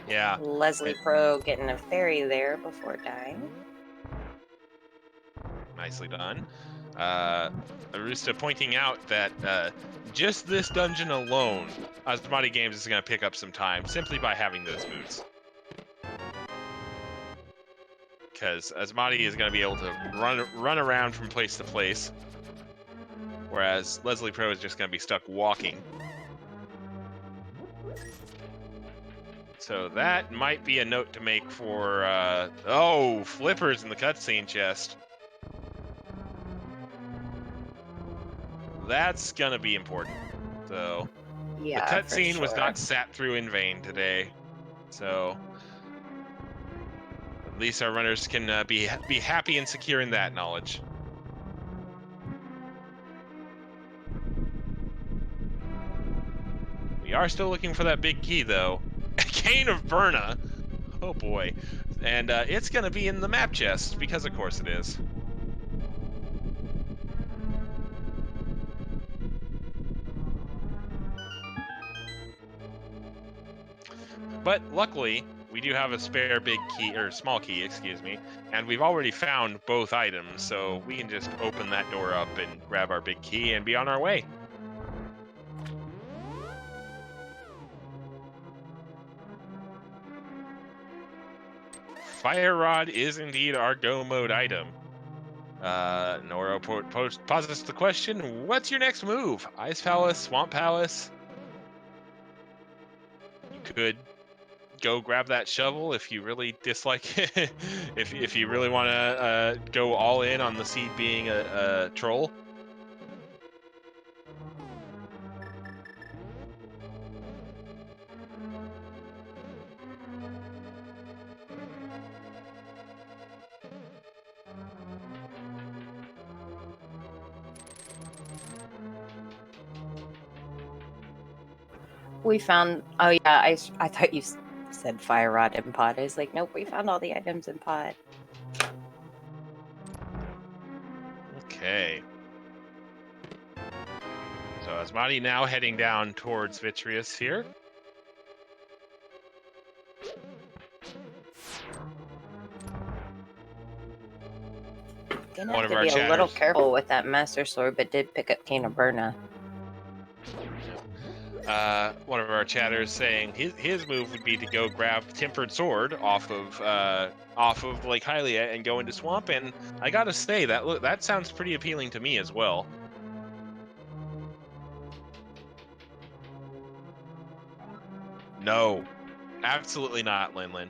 Yeah. Leslie Pro getting a fairy there before dying. Nicely done. Arista pointing out that just this dungeon alone, AsmadiGames is going to pick up some time simply by having those boots. Because Asmadi is going to be able to run around from place to place, whereas Leslie Pro is just going to be stuck walking. So that might be a note to make for... oh, flippers in the cutscene chest. That's going to be important. So Yeah, the cutscene was not sat through in vain today. So at least our runners can be happy and secure in that knowledge. We are still looking for that big key, though. Cane of Berna. Oh boy. And it's going to be in the map chest, because of course it is. But luckily, we do have a spare big key, or small key, excuse me, and we've already found both items, so we can just open that door up and grab our big key and be on our way. Fire Rod is indeed our go mode item. Nora poses the question, what's your next move? Ice Palace, Swamp Palace? You could go grab that shovel if you really dislike it. if you really want to go all in on the seed being a troll. We found... Oh, yeah, I thought you said fire rod and pot. I was like, nope, we found all the items in pot. Okay. So Asmadi now heading down towards Vitreous here. Gonna have to be a little careful with that Master Sword, but did pick up Cane of Berna. One of our chatters saying his move would be to go grab Tempered Sword off of Lake Hylia and go into Swamp, and I gotta say that sounds pretty appealing to me as well. No, absolutely not, Lin.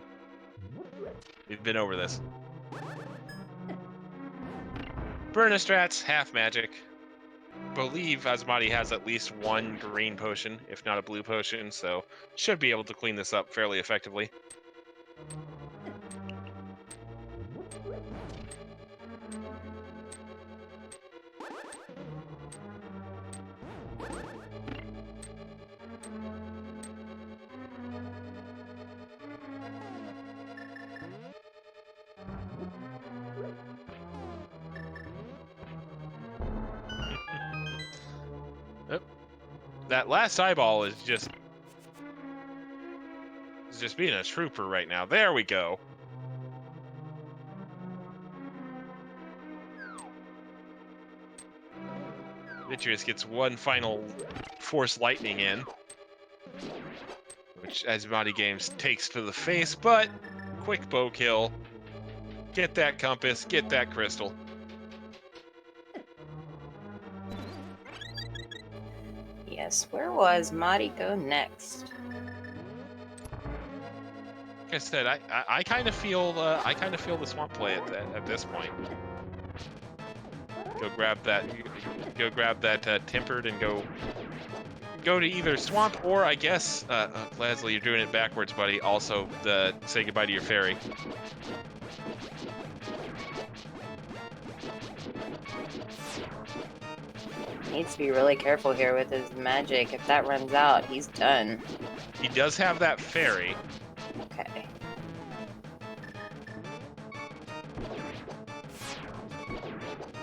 We've been over this. Burnistrats, half magic. Believe Asmadi has at least 1 green potion, if not a blue potion, so should be able to clean this up fairly effectively. That last eyeball is just being a trooper right now. There we go. Vitreous gets one final Force Lightning in, which AsmadiGames takes to the face, but quick bow kill. Get that compass, get that crystal. Yes, where was Madi go next? Like I said, I kind of feel the swamp play at this point. Go grab that tempered and go to either swamp or I guess Leslie, you're doing it backwards, buddy. Also, say goodbye to your fairy. Needs to be really careful here with his magic. If that runs out, he's done. He does have that fairy. Okay.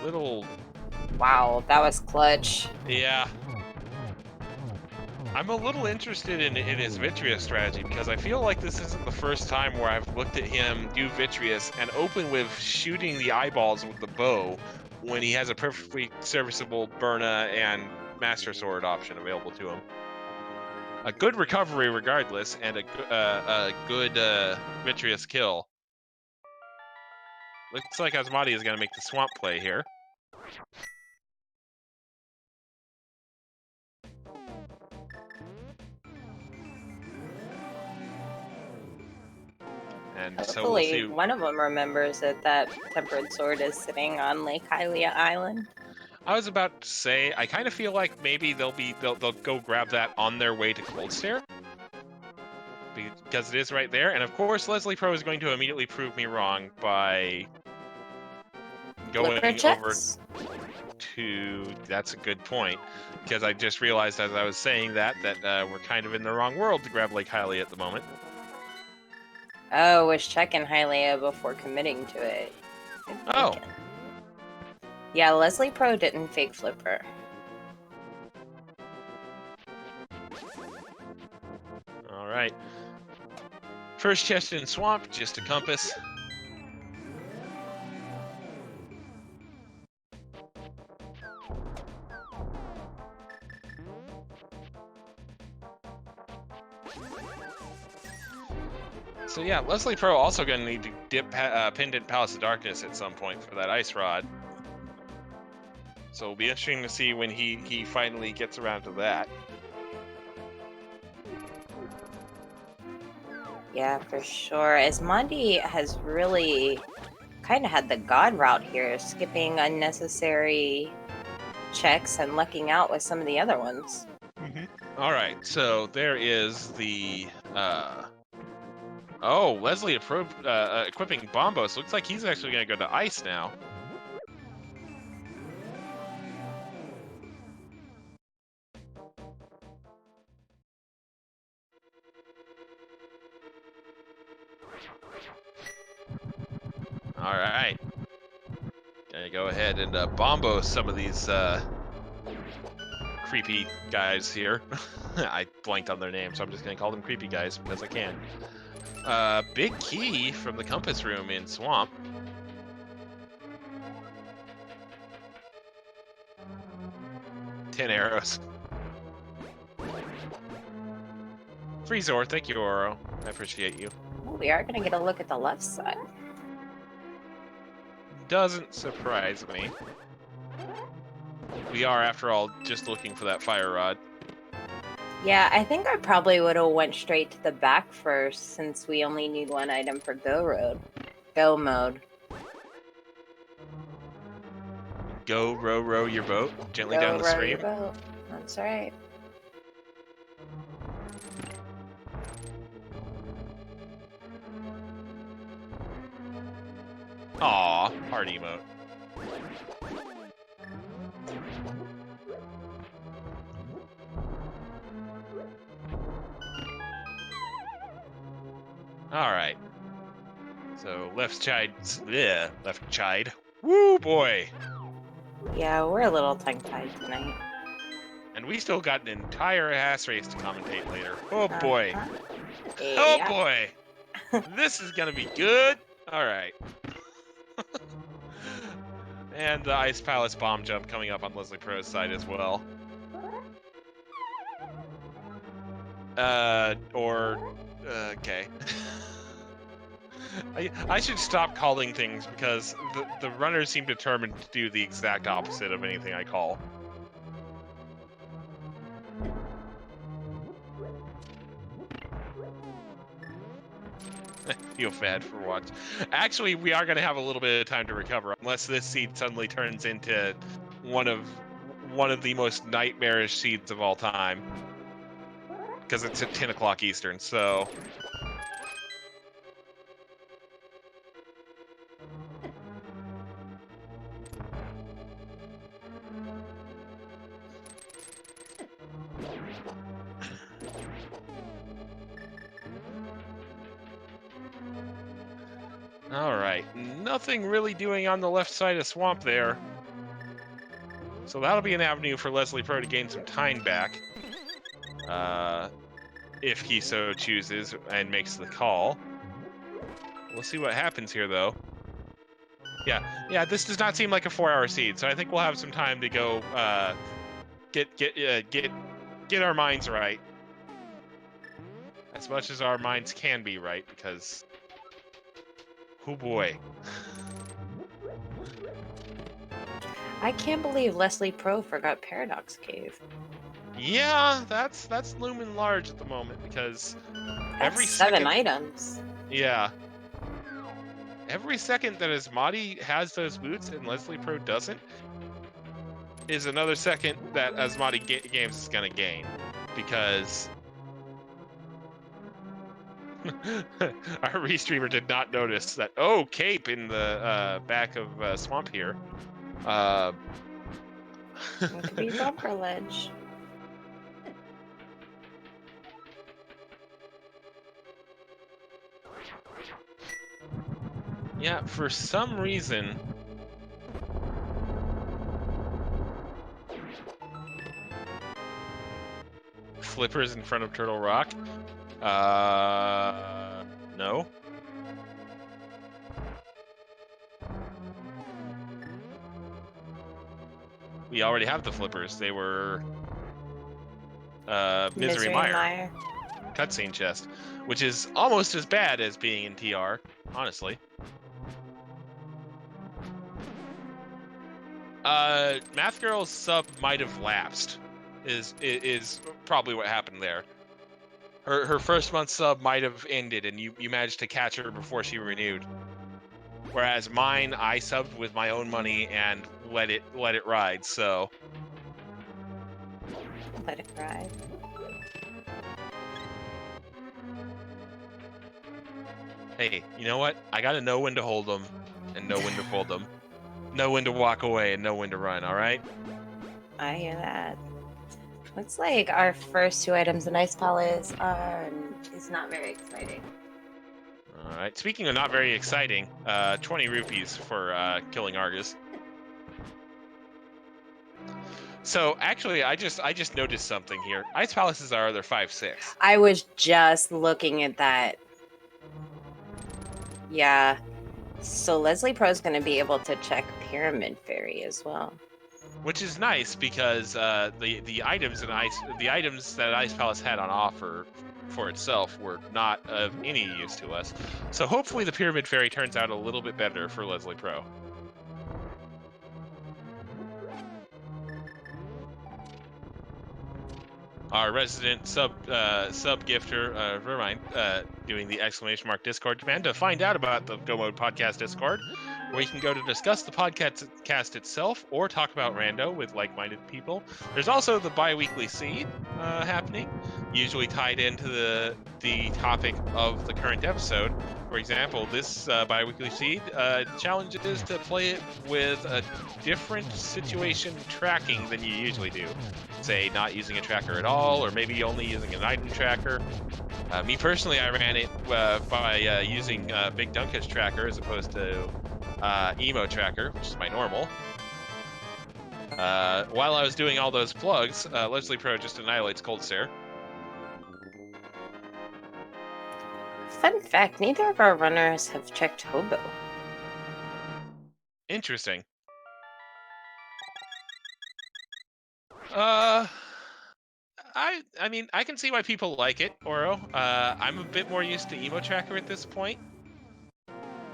Little. Wow, that was clutch. Yeah. I'm a little interested in his Vitreous strategy because I feel like this isn't the first time where I've looked at him do Vitreous and open with shooting the eyeballs with the bow when he has a perfectly serviceable Burna and Master Sword option available to him. A good recovery regardless, and a good Vitreous kill. Looks like Asmadi is going to make the swamp play here. And Hopefully, so we'll see. one of them remembers that that tempered sword is sitting on Lake Hylia Island. I was about to say, I kind of feel like maybe they'll go grab that on their way to Cold Stare, because it is right there. And of course, Leslie Pro is going to immediately prove me wrong by going over to. That's a good point, because I just realized as I was saying that we're kind of in the wrong world to grab Lake Hylia at the moment. Oh, was checking Hylia before committing to it. Oh. Yeah, Leslie Pro didn't fake flip her. All right. First chest in swamp, just a compass. So yeah, Leslie Pro also going to need to dip Pendant Palace of Darkness at some point for that Ice Rod. So it'll be interesting to see when he finally gets around to that. Yeah, for sure. Asmadi has really kind of had the god route here, skipping unnecessary checks and lucking out with some of the other ones. Mm-hmm. All right, so there is the. Oh, Leslie approved equipping Bombos. Looks like he's actually going to go to Ice now. All right. Gonna go ahead and bombo some of these creepy guys here. I blanked on their name, so I'm just gonna call them creepy guys because I can. Big key from the compass room in Swamp. Ten arrows. Free Zor, thank you, Oro. I appreciate you. We are going to get a look at the left side. Doesn't surprise me. We are, after all, just looking for that fire rod. Yeah, I think I probably would have went straight to the back first, since we only need one item for go mode. Go row your boat gently Go down the row stream. your boat. That's right. Aw, hard emote. All right. So left chide. Woo boy. Yeah, we're a little tongue-tied tonight. And we still got an entire ass race to commentate later. Oh boy. Uh-huh. Oh Yeah. boy. This is gonna be good. Alright. And the Ice Palace bomb jump coming up on Leslie Pro's side as well. Okay. I should stop calling things because the runners seem determined to do the exact opposite of anything I call. I feel bad for once. Actually, we are going to have a little bit of time to recover, unless this seed suddenly turns into one of the most nightmarish seeds of all time, because it's at 10 o'clock Eastern. So, all right, nothing really doing on the left side of Swamp there. So that'll be an avenue for Leslie Pro to gain some time back, if he so chooses and makes the call. We'll see what happens here, though. Yeah, this does not seem like a 4-hour seed, so I think we'll have some time to go get our minds right, as much as our minds can be right, because oh boy. I can't believe Leslie Pro forgot Paradox Cave. Yeah, that's looming large at the moment, because That's every 7 second, items. yeah, every second that Asmadi has those boots and Leslie Pro doesn't is another second that AsmadiGames is going to gain, because our restreamer did not notice that. Oh, Cape in the back of Swamp here. It could be bumper ledge. Yeah, for some reason, Flippers in front of Turtle Rock. No. We already have the Flippers. They were Misery Mire cutscene chest, which is almost as bad as being in TR, honestly. Math Girl's sub might have lapsed. Is probably what happened there. Her first month sub might have ended, and you managed to catch her before she renewed. Whereas mine, I subbed with my own money and let it ride. So Let it ride. hey, you know what? I gotta know when to hold them and know when to fold them. Know when to walk away and know when to run. All right. I hear that. Looks like our first 2 items in Ice Palace is not very exciting. All right. Speaking of not very exciting, 20 rupees for killing Argus. So actually, I just noticed something here. Ice Palaces are other 5-6. I was just looking at that. Yeah. So Leslie Pro's going to be able to check Pyramid Fairy as well. Which is nice, because the items that Ice Palace had on offer for itself were not of any use to us. So hopefully the Pyramid Fairy turns out a little bit better for Leslie Pro. Our resident sub gifter, Vermine, doing the exclamation mark Discord command to find out about the Go Mode Podcast Discord, where you can go to discuss the podcast itself or talk about rando with like-minded people. There's also the bi-weekly seed happening, usually tied into the topic of the current episode. For example, this bi-weekly seed challenges to play it with a different situation tracking than you usually do. Say not using a tracker at all, or maybe only using an item tracker. Me personally, I ran it by using Big Dunkus tracker as opposed to Emo tracker, which is my normal. While I was doing all those plugs, Leslie Pro just annihilates Cold Stare. Fun fact, neither of our runners have checked Hobo. Interesting. I mean, I can see why people like it, Oro. I'm a bit more used to Emo Tracker at this point,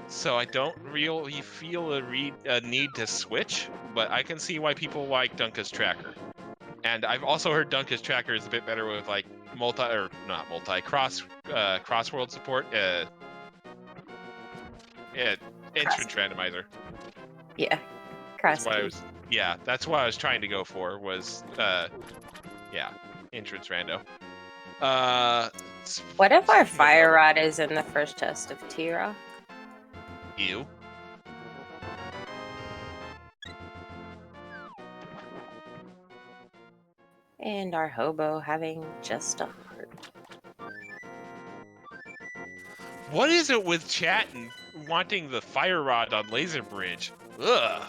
so I don't really feel a need to switch, but I can see why people like Dunka's Tracker. And I've also heard Dunka's Tracker is a bit better with like cross-world support. Entrance randomizer. Yeah, That's cross what I key. was. Yeah, that's what I was trying to go for. Was entrance rando. What if our Speaking of fire Hobo, rod is in the first chest of T-Rock? ew. And our Hobo having just a heart. What is it with chat and wanting the fire rod on Laser Bridge? Ugh.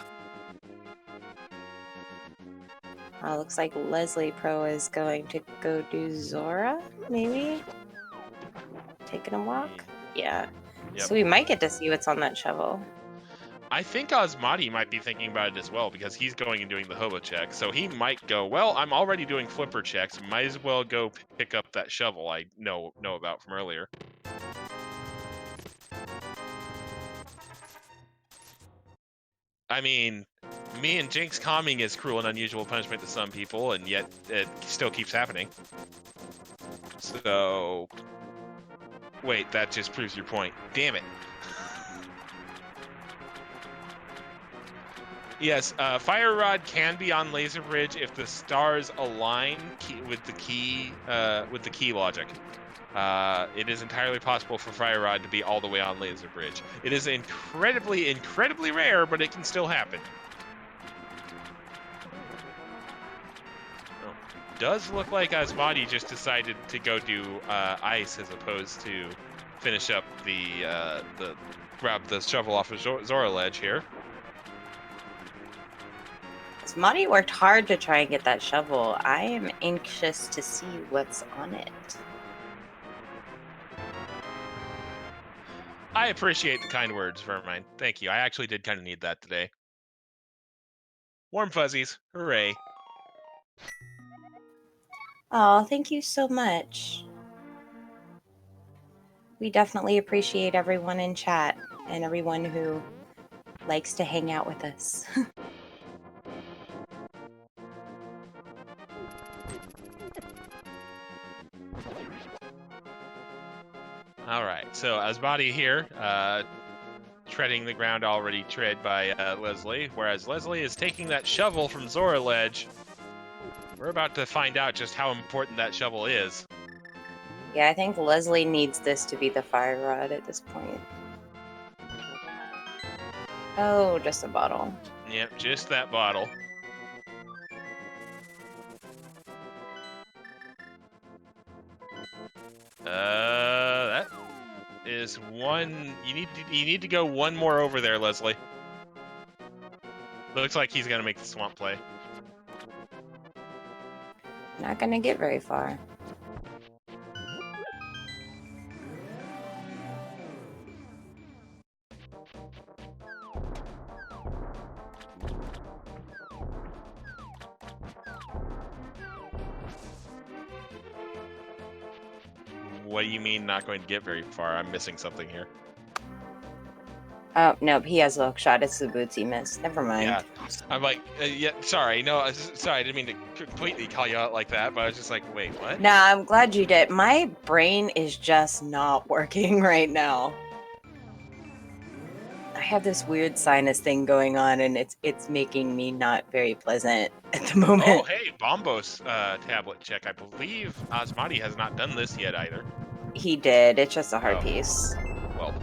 Looks like Leslie Pro is going to go do Zora, maybe? Taking a walk? Yeah. Yep. So we might get to see what's on that shovel. I think Asmadi might be thinking about it as well because he's going and doing the hobo check. So he might go, well, I'm already doing flipper checks. Might as well go pick up that shovel I know about from earlier. I mean, me and Jinx calming is cruel and unusual punishment to some people, and yet it still keeps happening. So, wait, that just proves your point. Damn it. Yes, Fire Rod can be on Laser Bridge if the stars align with the key logic. It is entirely possible for Fire Rod to be all the way on Laser Bridge. It is incredibly, incredibly rare, but it can still happen. Oh, does look like Asmadi just decided to go do ice as opposed to finish up grab the shovel off of Zora ledge here. Asmadi worked hard to try and get that shovel. I am anxious to see what's on it. I appreciate the kind words, Vermine. Thank you. I actually did kind of need that today. Warm fuzzies. Hooray. Oh, thank you so much. We definitely appreciate everyone in chat and everyone who likes to hang out with us. All right, so Asmadi here, treading the ground already tread by Leslie, whereas Leslie is taking that shovel from Zora ledge. We're about to find out just how important that shovel is. Yeah, I think Leslie needs this to be the fire rod at this point. Oh, just a bottle. Yep, just that bottle. That is one. You need to go one more over there, Leslie. Looks like he's gonna make the swamp play. Not gonna get very far. What do you mean not going to get very far? I'm missing something here. Oh, nope, he has a hook shot. It's the boots he missed. Never mind. Yeah, I'm like, yeah, sorry. No, sorry, I didn't mean to completely call you out like that, but I was just like, wait, what? Nah, I'm glad you did. My brain is just not working right now. I have this weird sinus thing going on, and it's making me not very pleasant at the moment. Oh, hey, Bombos tablet check. I believe Asmadi has not done this yet either. He did. It's just a hard piece. Well,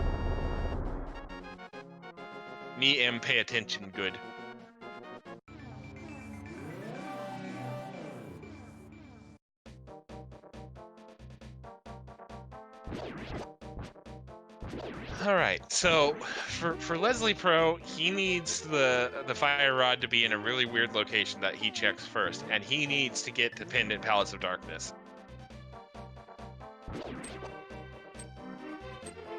me am pay attention good. All right, So for Leslie Pro, he needs the fire rod to be in a really weird location that he checks first, and he needs to get to Pendant Palace of Darkness.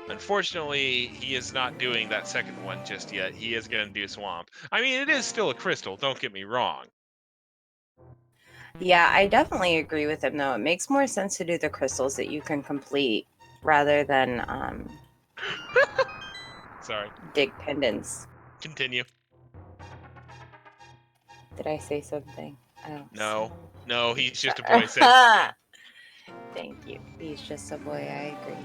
Unfortunately, he is not doing that second one just yet. He is going to do Swamp. I mean, it is still a crystal, don't get me wrong. Yeah, I definitely agree with him though. It makes more sense to do the crystals that you can complete rather than Sorry. dig pendants. Continue. Did I say something? Oh, No. No, he's just a sorry. boy said something. Thank you. He's just a boy. I agree.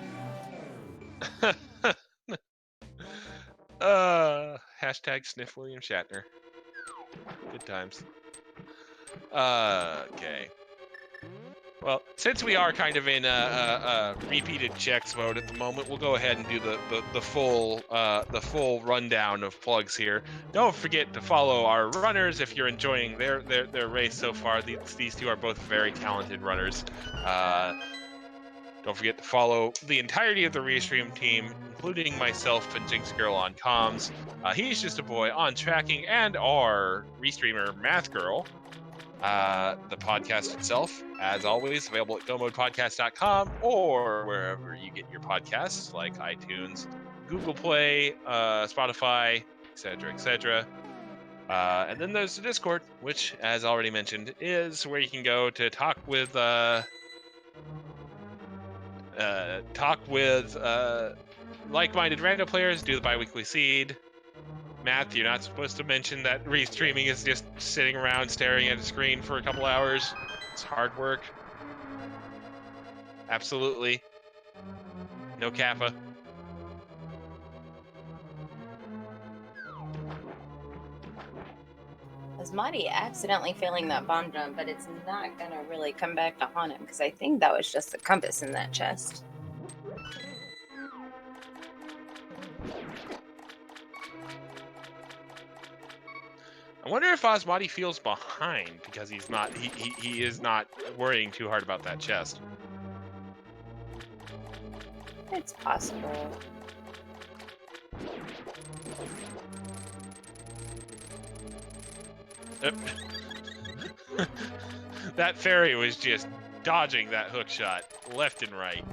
Hashtag sniff William Shatner. Good times. Okay. Well, since we are kind of in a repeated checks mode at the moment, we'll go ahead and do the full rundown of plugs here. Don't forget to follow our runners if you're enjoying their race so far. These two are both very talented runners. Don't forget to follow the entirety of the Restream team, including myself and Jinx Girl on comms. He's just a boy on tracking, and our Restreamer Math Girl. The podcast itself, as always, available at gomodepodcast.com or wherever you get your podcasts, like iTunes, Google Play, Spotify, etc., etc. And then there's the Discord, which, as already mentioned, is where you can go to talk with like-minded random players, do the bi-weekly seed. Matt, you're not supposed to mention that restreaming is just sitting around staring at a screen for a couple hours. It's hard work. Absolutely. No kappa. Asmadi accidentally failing that bomb jump, but it's not gonna really come back to haunt him because I think that was just the compass in that chest. I wonder if Asmadi feels behind because he is not worrying too hard about that chest. It's possible. That fairy was just dodging that hook shot left and right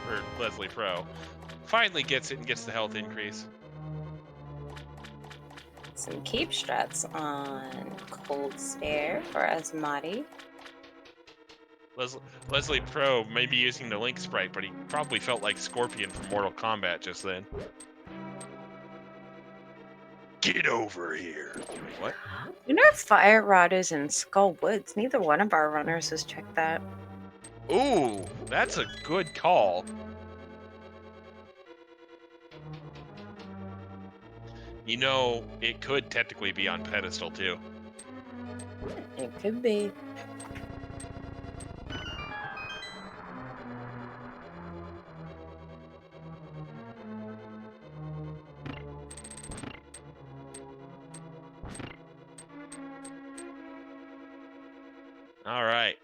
for Leslie Pro. Finally gets it and gets the health increase. Some cape strats on Cold Stare for Asmadi. Leslie Pro may be using the Link sprite, but he probably felt like Scorpion from Mortal Kombat just then. Get over here. Wait, what? I wonder if Fire Rod is in Skull Woods. Neither one of our runners has checked that. Ooh, that's a good call. You know, it could technically be on pedestal too. It could be. All right.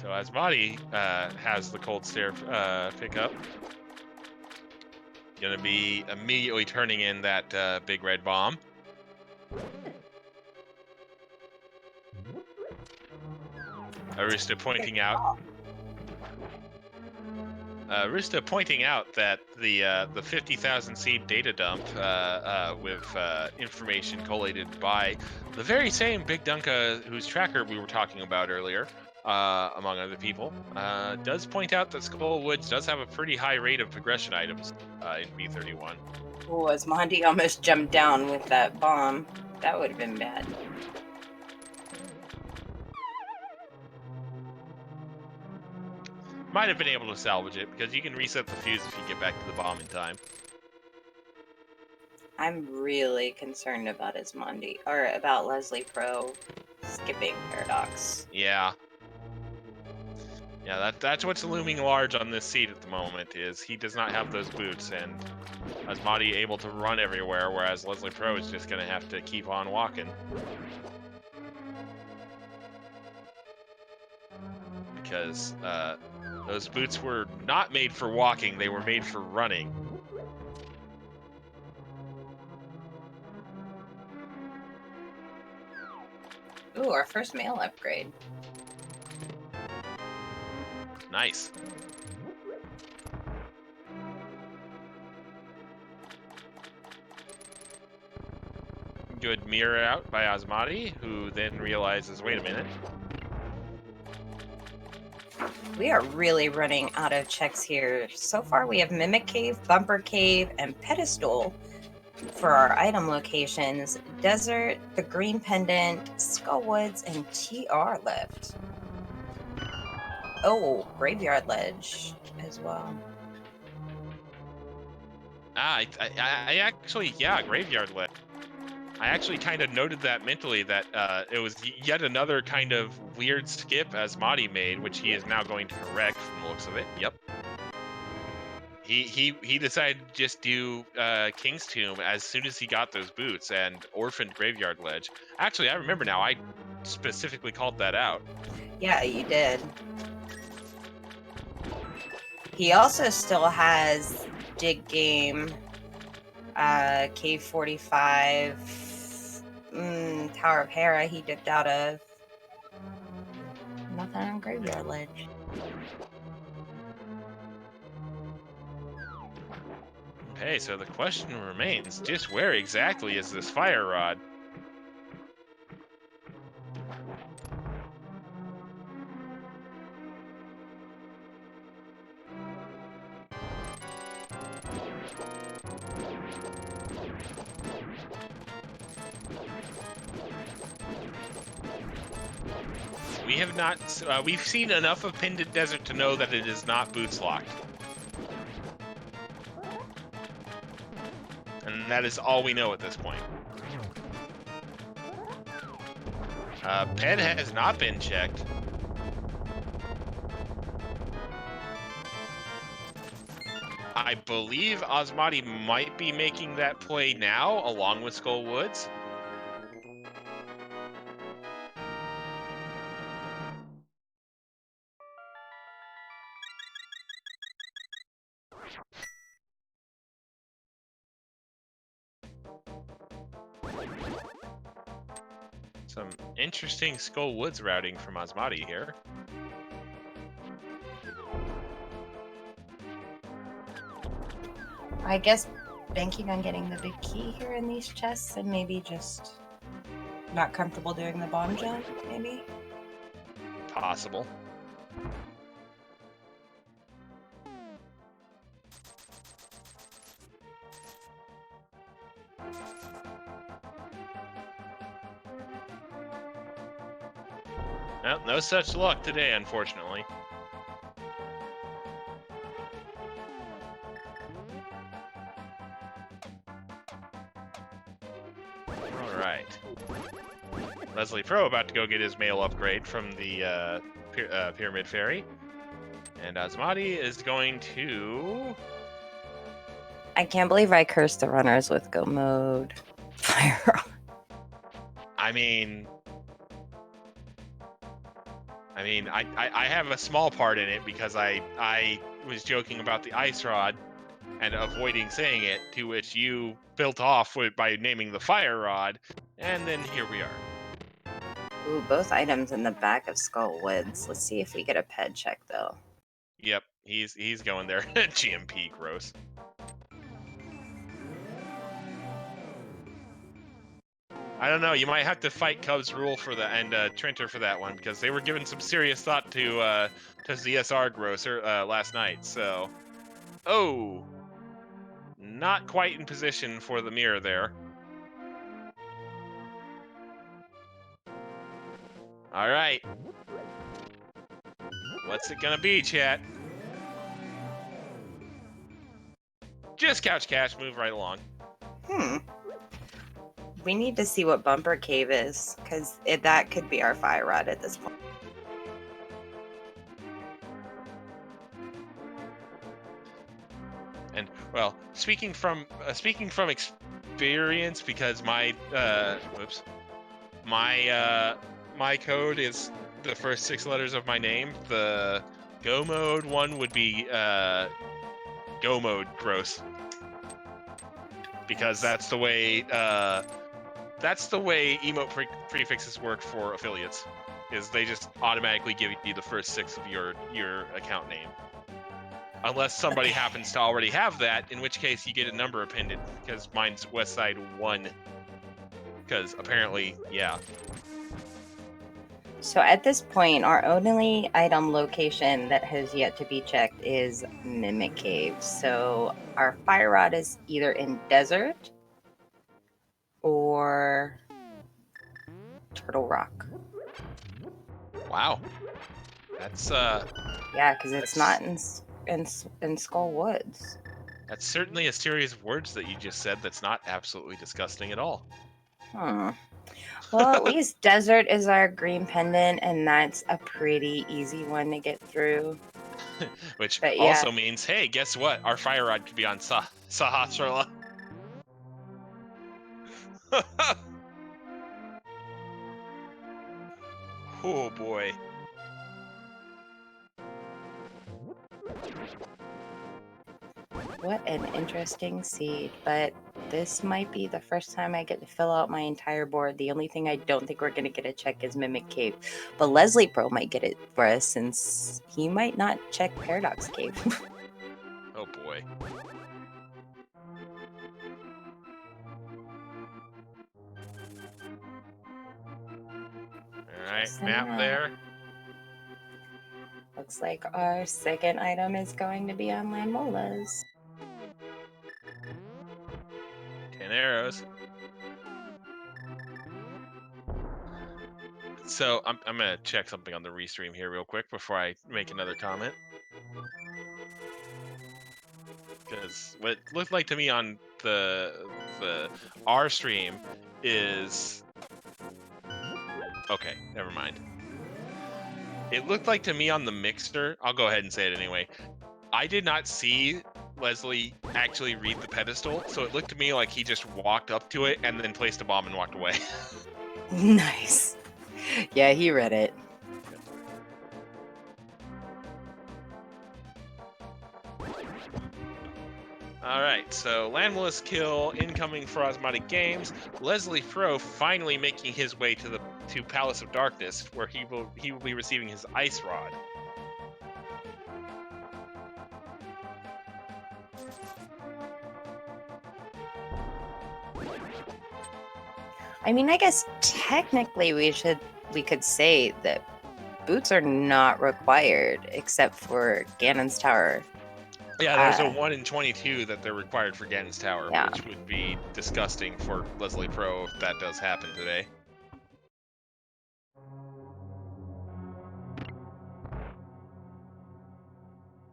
So Asmadi has the Cold Stare pickup. Gonna be immediately turning in that big red bomb. Arista pointing out that the 50,000 seed data dump with information collated by the very same Big Dunka whose tracker we were talking about earlier, among other people, does point out that Skull Woods does have a pretty high rate of progression items in B31. Oh, Asmadi almost jumped down with that bomb. That would have been bad. Might have been able to salvage it because you can reset the fuse if you get back to the bomb in time. I'm really concerned about Asmadi, or about Leslie Pro skipping Paradox. Yeah. Yeah, that's what's looming large on this seat at the moment, is he does not have those boots, and Asmadi able to run everywhere, whereas Leslie Pro is just going to have to keep on walking. Because those boots were not made for walking, they were made for running. Ooh, our first mail upgrade. Nice. Good mirror out by Asmadi, who then realizes, wait a minute. We are really running out of checks here. So far, we have Mimic Cave, Bumper Cave, and Pedestal for our item locations. Desert, the Green Pendant, Skull Woods, and TR left. Oh, Graveyard Ledge as well. I actually, yeah, Graveyard Ledge. I actually kind of noted that mentally, that it was yet another kind of weird skip Asmadi made, which he is now going to correct from the looks of it. Yep. He decided to just do King's Tomb as soon as he got those boots and orphaned Graveyard Ledge. Actually, I remember now. I specifically called that out. Yeah, you did. He also still has Dig Game, Cave 45, Tower of Hera he dipped out of. Nothing on Graveyard Ledge. Okay, so the question remains, just where exactly is this fire rod? We have not, we've seen enough of Pendant Desert to know that it is not boots locked. And that is all we know at this point. Ped has not been checked. I believe Asmadi might be making that play now, along with Skull Woods. Some interesting Skull Woods routing from Asmadi here. I guess banking on getting the big key here in these chests and maybe just not comfortable doing the bomb jump, maybe? Possible. Well, no such luck today, unfortunately. Alright. Leslie Pro about to go get his mail upgrade from the Pyramid Fairy. And Asmadi is going to... I can't believe I cursed the runners with go mode fire. I mean, I have a small part in it because I was joking about the ice rod and avoiding saying it, to which you built off by naming the fire rod, and then here we are. Ooh, both items in the back of Skull Woods. Let's see if we get a ped check though. Yep, he's going there. GMP, gross. I don't know. You might have to fight Cubs Rule for that, and Trenter for that one, because they were giving some serious thought to ZSR gross last night. So, oh, not quite in position for the mirror there. All right, what's it gonna be, chat? Just couch cash, move right along. We need to see what Bumper Cave is, because that could be our fire rod at this point. And well, speaking from experience, because my my code is the first 6 letters of my name. The go mode one would be go mode gross, because that's the way That's the way emote prefixes work for affiliates. Is they just automatically give you the first 6 of your account name. Unless somebody happens to already have that, in which case you get a number appended, because mine's Westside1. Because apparently, yeah. So at this point, our only item location that has yet to be checked is Mimic Cave. So our fire rod is either in desert or Turtle Rock. Wow. That's Yeah, because it's not in Skull Woods. That's certainly a series of words that you just said that's not absolutely disgusting at all. Well, at least desert is our green pendant, and that's a pretty easy one to get through. Which But yeah. also means, hey, guess what? Our fire rod could be on Sahasrara. Oh boy. What an interesting seed, but this might be the first time I get to fill out my entire board. The only thing I don't think we're going to get a check is Mimic Cave, but Leslie Pro might get it for us since he might not check Paradox Cave. Oh boy. Alright, map there. Looks like our second item is going to be on Landmola's. 10 arrows. So I'm gonna check something on the restream here real quick before I make another comment. Because what it looked like to me on the R stream is okay. Never mind. It looked like to me on the mixer. I'll go ahead and say it anyway. I did not see Leslie actually read the pedestal, so it looked to me like he just walked up to it and then placed a bomb and walked away. Nice. Yeah, he read it. Alright, so Landless kill incoming for AsmadiGames. Leslie Pro finally making his way to Palace of Darkness, where he will be receiving his Ice Rod. I mean, I guess technically we could say that boots are not required except for Ganon's Tower. Yeah, there's a 1 in 22 that they're required for Ganon's Tower, Yeah. which would be disgusting for Leslie Pro if that does happen today.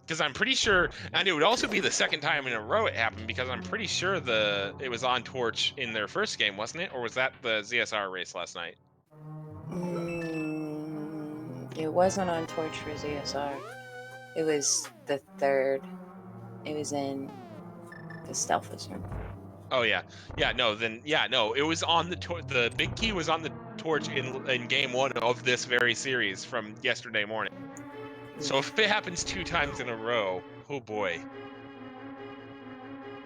Because I'm pretty sure, and it would also be the second time in a row it happened, because I'm pretty sure it was on Torch in their first game, wasn't it? Or was that the ZSR race last night? It wasn't on Torch for ZSR. It was the third. It was in the Stealthless room. Oh yeah, no. It was on the big key was on the Torch in game 1 of this very series from yesterday morning. So if it happens 2 times in a row, oh boy.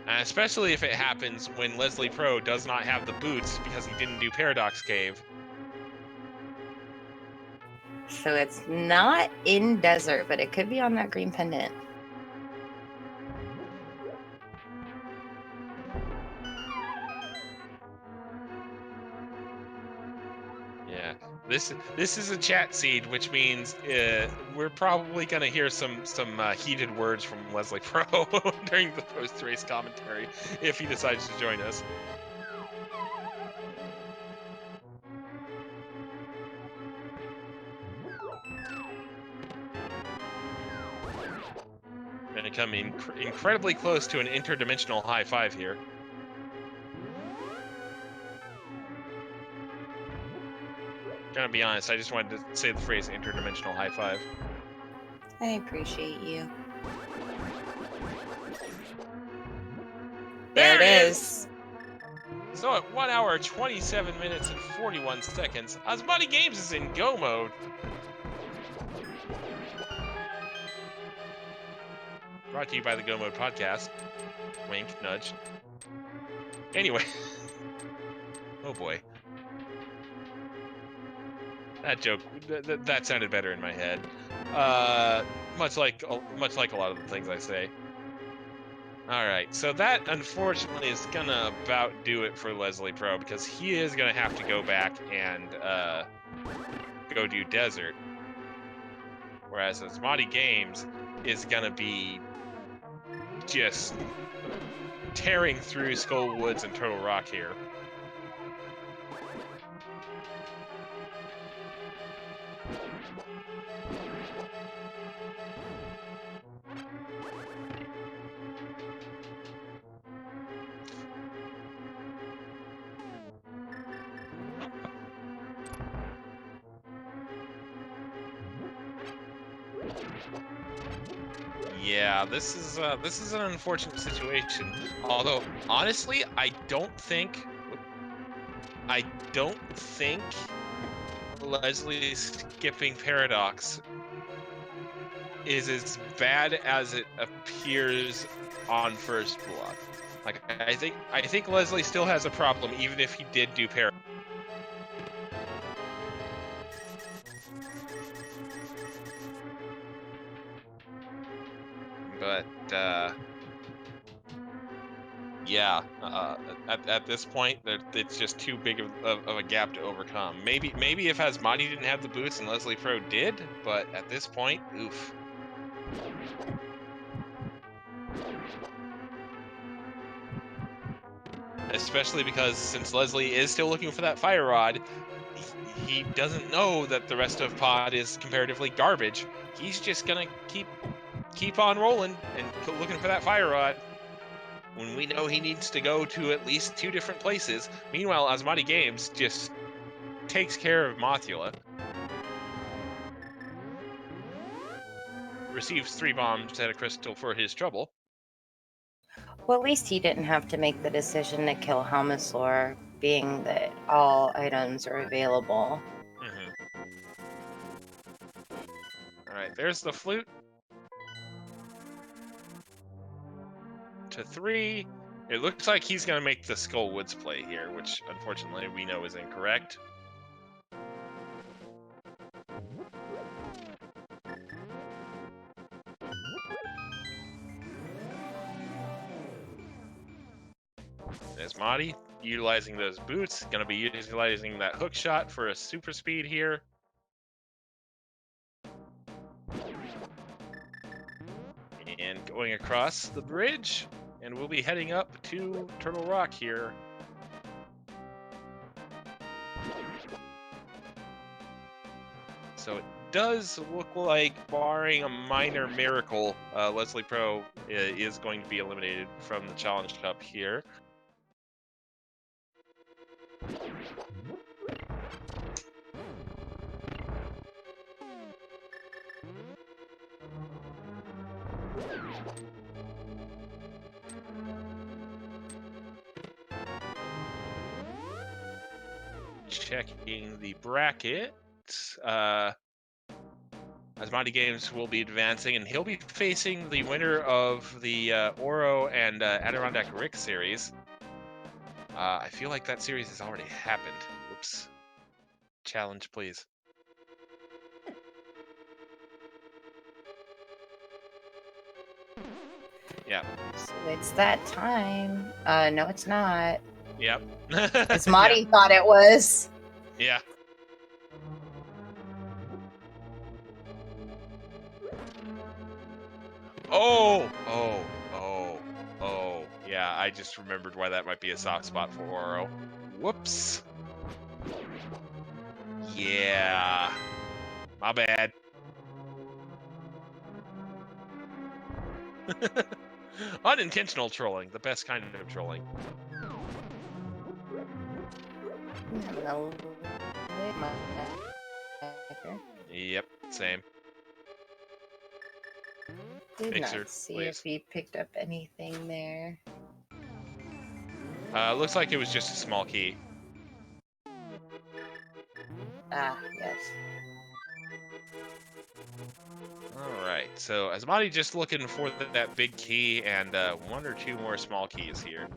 And especially if it happens when Leslie Pro does not have the boots because he didn't do Paradox Cave. So it's not in desert, but it could be on that green pendant. Yeah, this is a chat seed, which means we're probably gonna hear some heated words from Leslie Pro during the post-race commentary if he decides to join us. Gonna come in incredibly close to an interdimensional high five here. Gonna be honest, I just wanted to say the phrase interdimensional high five. I appreciate you. There it is. So at 1 hour, 27 minutes, and 41 seconds, AsmadiGames is in go mode. Brought to you by the Go Mode Podcast. Wink, nudge. Anyway. Oh boy. That joke, that sounded better in my head. Much like a lot of the things I say. All right, so that unfortunately is gonna about do it for Leslie Pro, because he is gonna have to go back and go do desert, whereas AsmadiGames is gonna be just tearing through Skull Woods and Turtle Rock here. Yeah, this is an unfortunate situation. Although honestly, I don't think Leslie skipping Paradox is as bad as it appears on first blush. Like I think Leslie still has a problem even if he did do Paradox. But yeah, at this point, it's just too big of a gap to overcome. Maybe if Asmadi didn't have the boots and Leslie Pro did, but at this point, oof. Especially because since Leslie is still looking for that fire rod, he doesn't know that the rest of Pod is comparatively garbage. He's just gonna keep on rolling and looking for that fire rod, when we know he needs to go to at least 2 different places. Meanwhile, AsmadiGames just takes care of Mothula. Receives 3 bombs and a crystal for his trouble. Well, at least he didn't have to make the decision to kill Helmasaur, being that all items are available. Alright, there's the flute. To 3. It looks like he's going to make the Skull Woods play here, which unfortunately we know is incorrect. Asmadi utilizing those boots, going to be utilizing that hook shot for a super speed here. And going across the bridge, and we'll be heading up to Turtle Rock here. So it does look like, barring a minor miracle, Leslie Pro is going to be eliminated from the Challenge Cup here. Checking the bracket. AsmadiGames will be advancing, and he'll be facing the winner of the Oro and Adirondack Rick series. I feel like that series has already happened. Oops. Challenge, please. Yeah. So it's that time. No, it's not. Yep. Asmadi thought it was. Yeah. Oh! Yeah, I just remembered why that might be a soft spot for Oro. Whoops. Yeah. My bad. Unintentional trolling, the best kind of trolling. Yep, same. Did Mixer, not see please. if he picked up anything there. Looks like it was just a small key. Ah, yes. Alright, so Asmadi just looking for that big key and 1 or 2 more small keys here.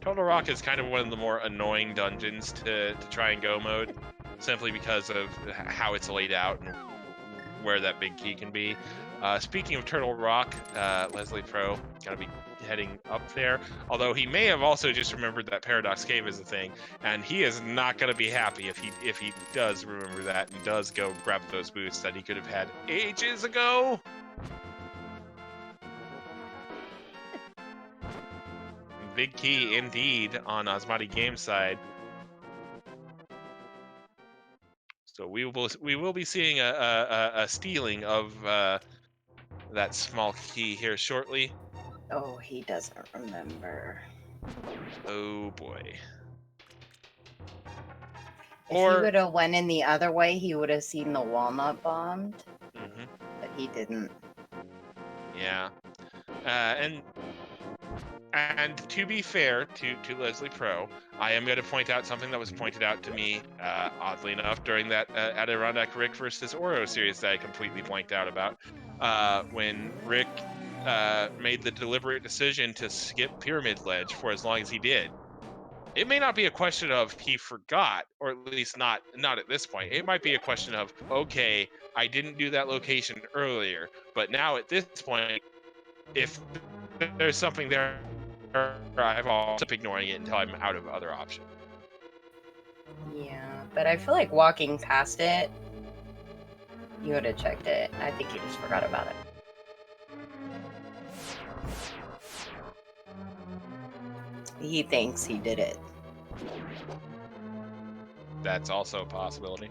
Total Rock is kind of one of the more annoying dungeons to try and go mode. simply because of how it's laid out and where that big key can be. Speaking of Turtle Rock, Leslie Pro gonna be heading up there. Although he may have also just remembered that Paradox Cave is a thing, and he is not gonna be happy if he does remember that and does go grab those boots that he could have had ages ago. Big key indeed on AsmadiGames side. So we will be seeing a stealing of that small key here shortly. Oh, he doesn't remember. Oh boy. If he Or would have went in the other way, he would have seen the walnut bombed, mhm, but he didn't. yeah. And to be fair to Leslie Pro, I am going to point out something that was pointed out to me, oddly enough, during that Adirondack Rick versus Oro series that I completely blanked out about. When Rick made the deliberate decision to skip Pyramid Ledge for as long as he did. It may not be a question of he forgot, or at least not at this point. It might be a question of, okay, I didn't do that location earlier, but now at this point, if there's something there, I've also ignoring it until I'm out of other options. Yeah, but I feel like walking past it, you would have checked it. I think you just forgot about it. He thinks he did it. That's also a possibility.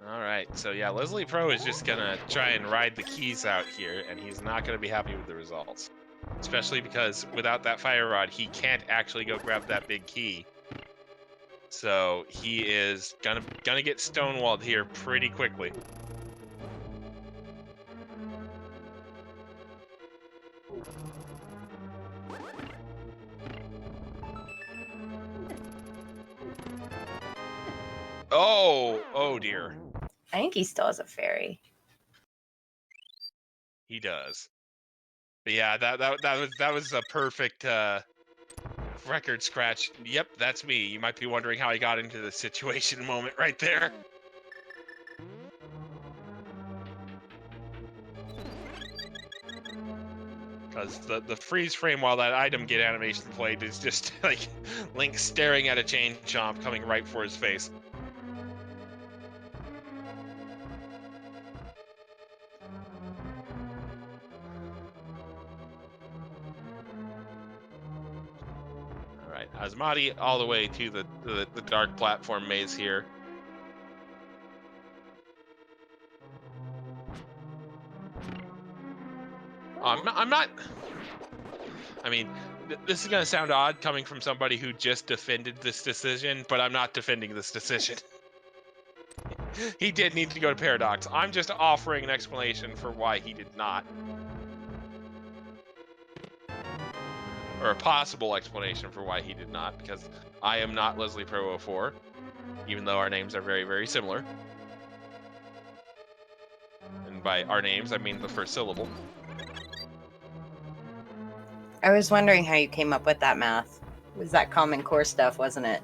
All right, so yeah, Leslie Pro is just gonna try and ride the keys out here, and he's not gonna be happy with the results. Especially because without that fire rod, he can't actually go grab that big key. So he is gonna get stonewalled here pretty quickly. Oh dear. I think he still has a fairy. He does. But yeah, that was a perfect record scratch. Yep, that's me. You might be wondering how I got into this situation moment right there. Because the freeze frame while that item get animation played is just like Link staring at a chain chomp coming right for his face. All right, Asmadi all the way to the dark platform maze here. I'm not. I mean, this is gonna sound odd coming from somebody who just defended this decision, but I'm not defending this decision. He did need to go to Paradox. I'm just offering an explanation for why he did not. Or a possible explanation for why he did not, because I am not Leslie Pro 04, even though our names are very, very similar. And by our names, I mean the first syllable. I was wondering how you came up with that math. It was that Common Core stuff, wasn't it?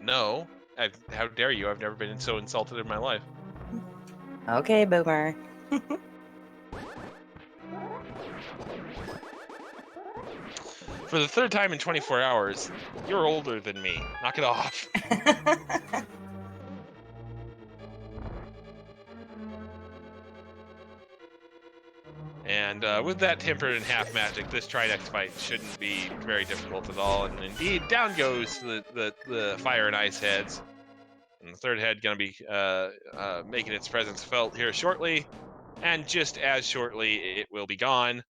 No. How dare you? I've never been so insulted in my life. Okay, boomer. For the third time in 24 hours, you're older than me. Knock it off. And with that tempered in half magic, this Tridex fight shouldn't be very difficult at all. And indeed, down goes the fire and ice heads. And the third head going to be making its presence felt here shortly. And just as shortly, it will be gone.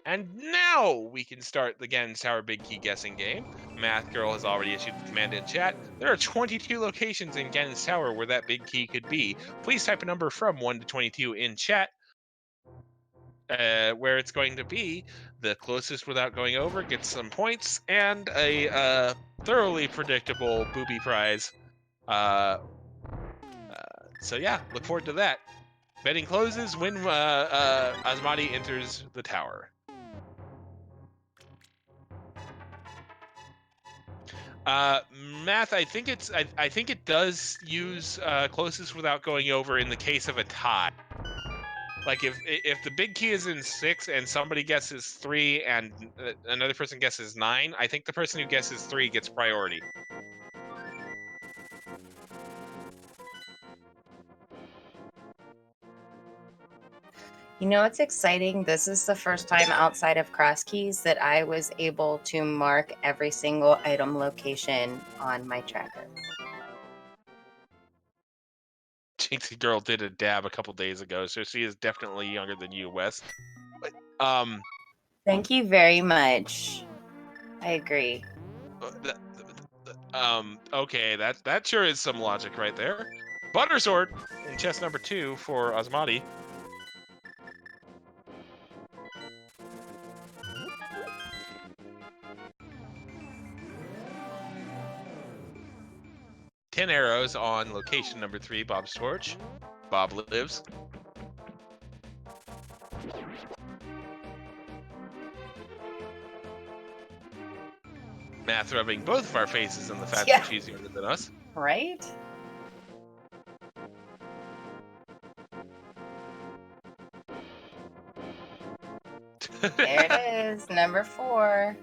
And now we can start the Gannon Tower Big Key guessing game. Math Girl has already issued the command in chat. There are 22 locations in Gannon Tower where that big key could be. Please type a number from 1 to 22 in chat. Where it's going to be. The closest without going over gets some points and a thoroughly predictable booby prize. So yeah, look forward to that. Betting closes when Asmadi enters the tower. Math. I think I think it does use closest without going over in the case of a tie. Like if the big key is in 6 and somebody guesses 3 and another person guesses 9, I think the person who guesses 3 gets priority. You know what's exciting? This is the first time outside of Cross Keys that I was able to mark every single item location on my tracker. Jinxie Girl did a dab a couple days ago, so she is definitely younger than you, Wes. Thank you very much. I agree. Okay, that sure is some logic right there. Butter Sword in chest number 2 for Asmadi. Ten arrows on location number 3, Bob's torch. Bob lives. Math rubbing both of our faces in the fact that she's younger than us. Right? There it is, number 4.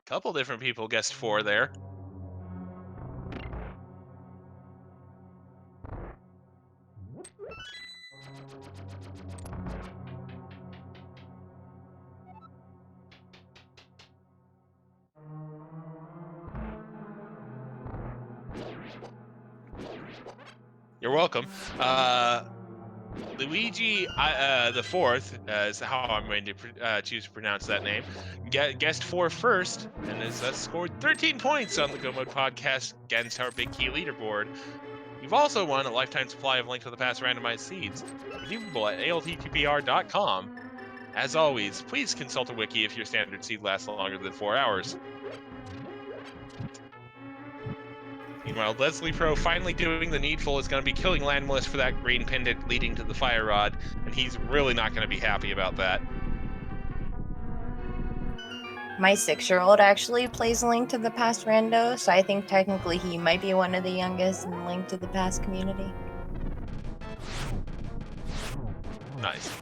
Couple different people guessed 4 there. You're welcome. Luigi the fourth is how I'm going to choose to pronounce that name. Guessed 4 first, and has scored 13 points on the Go Mode podcast against our Big Key leaderboard. You've also won a lifetime supply of Link to the Past randomized seeds, redeemable at altppr.com. As always, please consult a wiki if your standard seed lasts longer than 4 hours. Meanwhile, Leslie Pro finally doing the needful is going to be killing Landless for that green pendant leading to the fire rod, and he's really not going to be happy about that. My 6-year-old actually plays Link to the Past rando, so I think technically he might be one of the youngest in the Link to the Past community. Nice.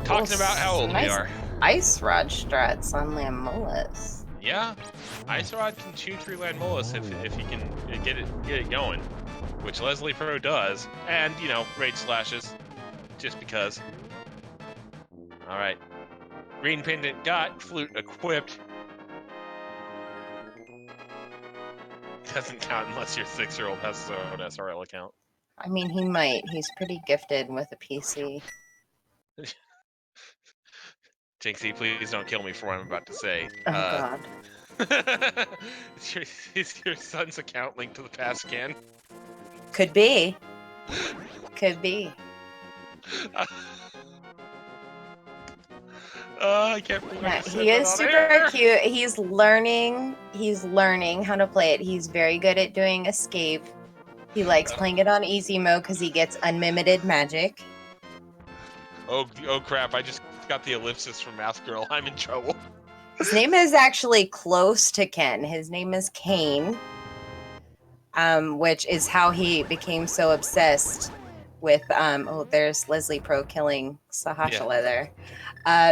Talking about how old we are. Ice Rod strats on Lamolus. Yeah, Ice Rod can chew through Landmolus if he can get it going, which Leslie Pro does, and rage slashes, just because. All right, green pendant got, flute equipped. Doesn't count unless your 6-year-old has his own SRL account. I mean, he might. He's pretty gifted with a PC. Jinxie, please don't kill me for what I'm about to say. Oh, God. Is your son's account linked to the past scan? Could be. Could be. I can't believe I just said He that is on super air. cute. He's learning how to play it. He's very good at doing escape. He likes playing it on easy mode because he gets unlimited magic. Oh crap, I just got the ellipsis from Math Girl. I'm in trouble. His name is actually close to Ken. His name is Kane, which is how he became so obsessed with, there's Leslie Pro killing Sahashala there.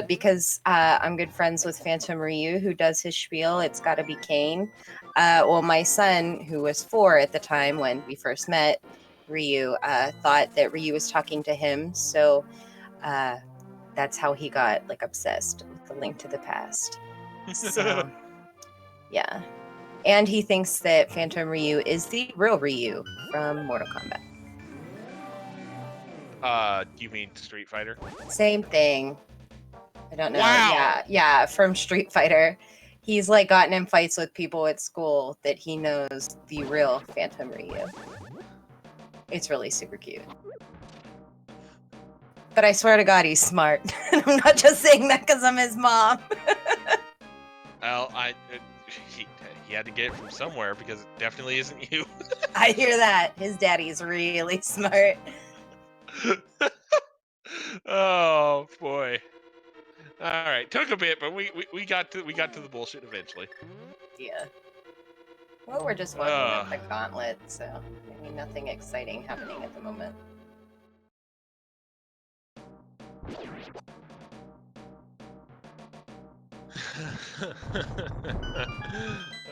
Because I'm good friends with Phantom Ryu, who does his spiel, it's gotta be Kane. Well, my son, who was 4 at the time when we first met Ryu, thought that Ryu was talking to him, so that's how he got obsessed with the Link to the Past. So, yeah. And he thinks that Phantom Ryu is the real Ryu from Mortal Kombat. Do you mean Street Fighter? Same thing. I don't know. Wow. Yeah, from Street Fighter. He's gotten in fights with people at school that he knows the real Phantom Ryu. It's really super cute. But I swear to God, he's smart. I'm not just saying that because I'm his mom. Well, he had to get it from somewhere because it definitely isn't you. I hear that. His daddy's really smart. Oh boy. All right, took a bit, but we got to the bullshit eventually. Yeah. Well, we're just walking up the gauntlet, so maybe nothing exciting happening at the moment.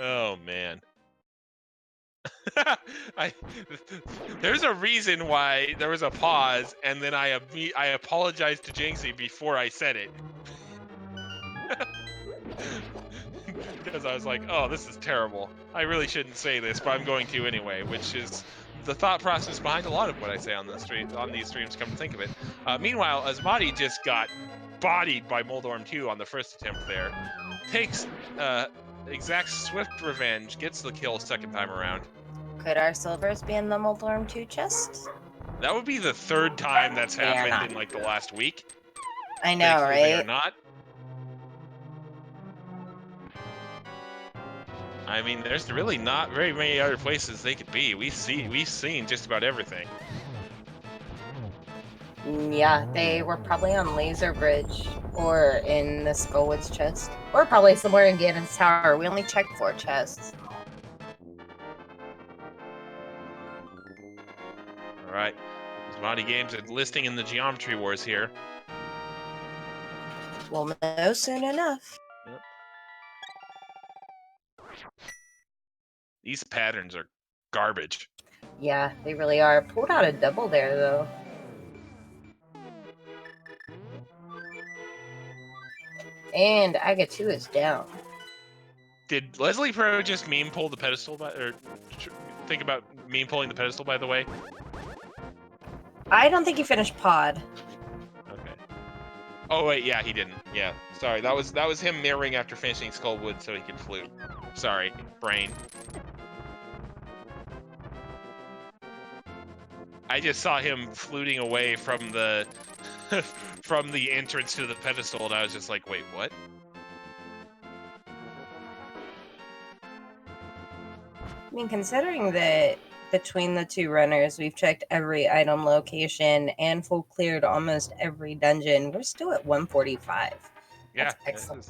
Oh man. There's a reason why there was a pause, and then I apologized to Jinxie before I said it. Because I was like, oh, this is terrible. I really shouldn't say this, but I'm going to anyway, which is the thought process behind a lot of what I say on these streams, come to think of it. Meanwhile, Asmadi just got bodied by Moldorm 2 on the first attempt there. Takes exacts swift revenge, gets the kill second time around. Could our silvers be in the Moldorm 2 chest? That would be the third time that's happened in like the last week. I know, Thankfully, right? they are not. I mean, there's really not very many other places they could be. We've seen just about everything. Yeah, they were probably on Laser Bridge or in the Skullwoods chest, or probably somewhere in Ganon's Tower. We only checked 4 chests. All right, AsmadiGames enlisting in the Geometry Wars here. We'll know soon enough. Yep. These patterns are garbage. Yeah, they really are. Pulled out a double there, though. And Aga 2 is down. Did Leslie Pro just meme pull the pedestal, or think about meme pulling the pedestal, by the way? I don't think he finished pod. Okay. Oh wait, yeah, he didn't. Yeah, sorry. That was him mirroring after finishing Skullwood so he could flute. Sorry, brain. I just saw him fluting away from the from the entrance to the pedestal, and I was just like, wait, what? I mean, considering that between the 2 runners, we've checked every item location and full cleared almost every dungeon, we're still at 145. Yeah, that's excellent.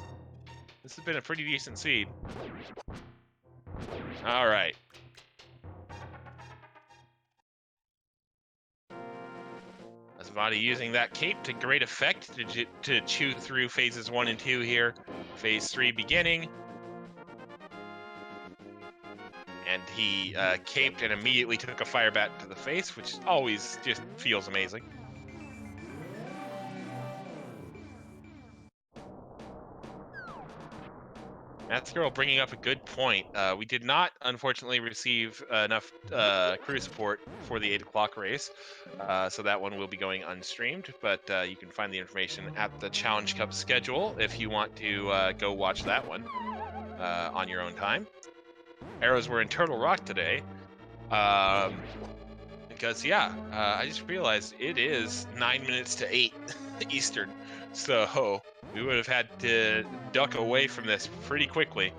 This has been a pretty decent seed. All right. Asmadi using that cape to great effect to chew through phases 1 and 2 here. Phase 3 beginning. And he caped and immediately took a fire bat to the face, which always just feels amazing. That's girl bringing up a good point. We did not, unfortunately, receive enough crew support for the 8 o'clock race, so that one will be going unstreamed, but you can find the information at the Challenge Cup schedule if you want to go watch that one on your own time. Arrows were in Turtle Rock today, because, yeah, I just realized it is 9 minutes to 8 Eastern, so we would have had to duck away from this pretty quickly.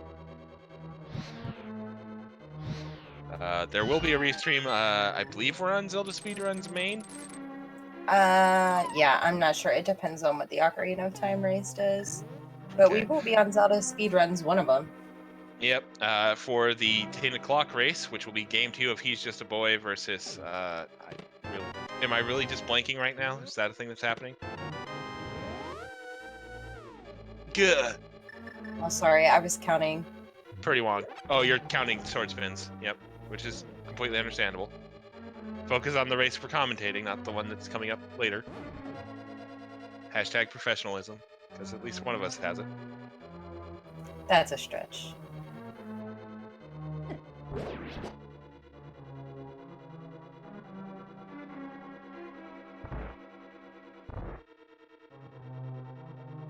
There will be a restream. I believe we're on Zelda Speedrun's main. Yeah, I'm not sure. It depends on what the Ocarina of Time race does. But Okay. we will be on Zelda Speedruns, one of them. Yep, for the 10 o'clock race, which will be Game 2 of He's Just a Boy versus... am I really just blanking right now? Is that a thing that's happening? Good. Oh, sorry, I was counting. Pretty long. Oh, you're counting sword spins. Yep, which is completely understandable. Focus on the race for commentating, not the one that's coming up later. Hashtag professionalism, because at least one of us has it. That's a stretch.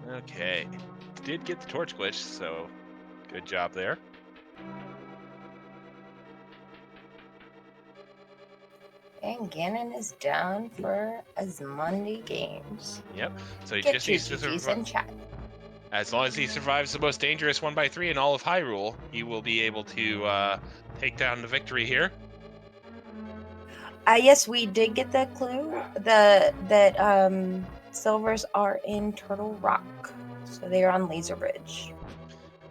Okay. Did get the torch glitch, so good job there. And Ganon is down for AsmadiGames. Yep. So he Get just your needs to GGs in chat. As long as he survives the most dangerous 1x3 in all of Hyrule, he will be able to take down the victory here. Yes, we did get the clue that silvers are in Turtle Rock, so they are on Laser Bridge.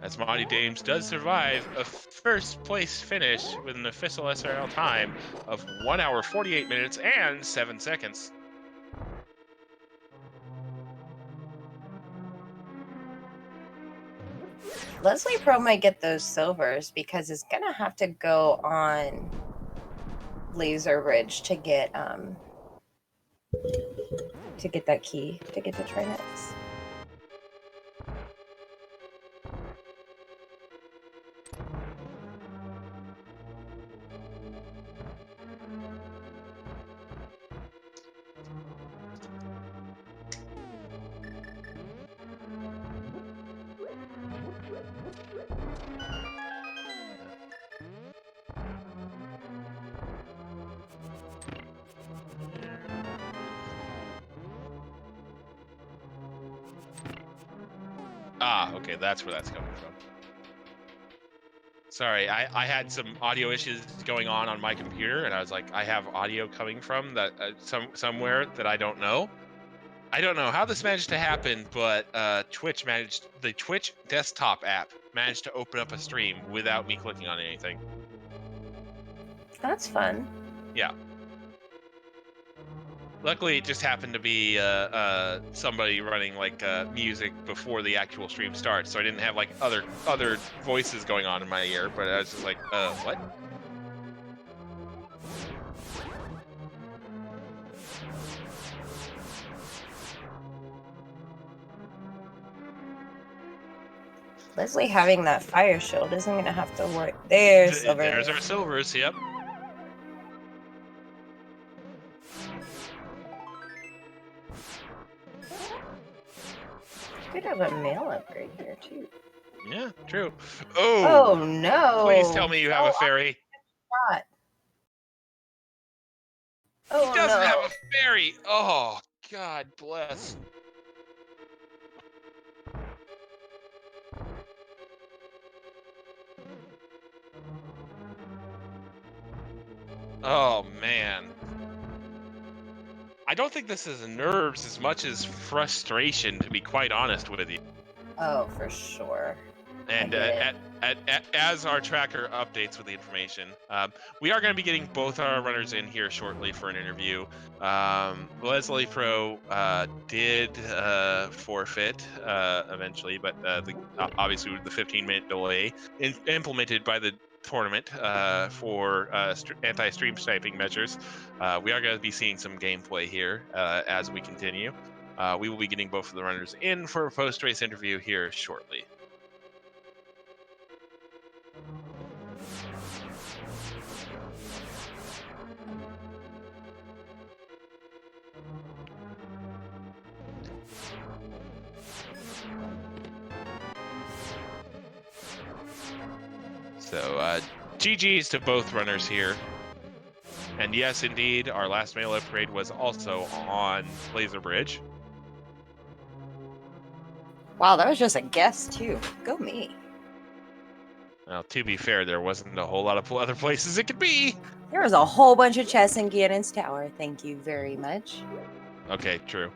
AsmadiGames does survive a first place finish with an official SRL time of 1 hour 48 minutes and 7 seconds. Leslie Pro might get those silvers because it's gonna have to go on Laser Bridge to get that key to get to Trinex. Ah, okay, that's where that's coming from. Sorry, I had some audio issues going on my computer, and I was like, I have audio coming from that somewhere that I don't know. I don't know how this managed to happen, but the Twitch desktop app managed to open up a stream without me clicking on anything. That's fun. Yeah. Luckily, it just happened to be somebody running like music before the actual stream starts, so I didn't have like other voices going on in my ear. But I was just like, what? Leslie having that fire shield isn't gonna have to worry. There's silver. There's our silvers. Yep. Could have a mail upgrade here too. Yeah, true. Oh no! Please tell me you have a fairy. Not. Oh He doesn't no! have a fairy. Oh, God bless. Oh man. I don't think this is nerves as much as frustration, to be quite honest with you. Oh, for sure. And as our tracker updates with the information, we are going to be getting both our runners in here shortly for an interview. Leslie Pro did forfeit eventually, but obviously with the 15-minute delay implemented by the tournament for anti-stream sniping measures, we are going to be seeing some gameplay here as we continue. We will be getting both of the runners in for a post-race interview here shortly. So, GG's to both runners here. And yes, indeed, our last mail upgrade was also on Laser Bridge. Wow, that was just a guess too. Go me. Well, to be fair, there wasn't a whole lot of other places it could be. There was a whole bunch of chests in Ganon's Tower. Thank you very much. Okay, true.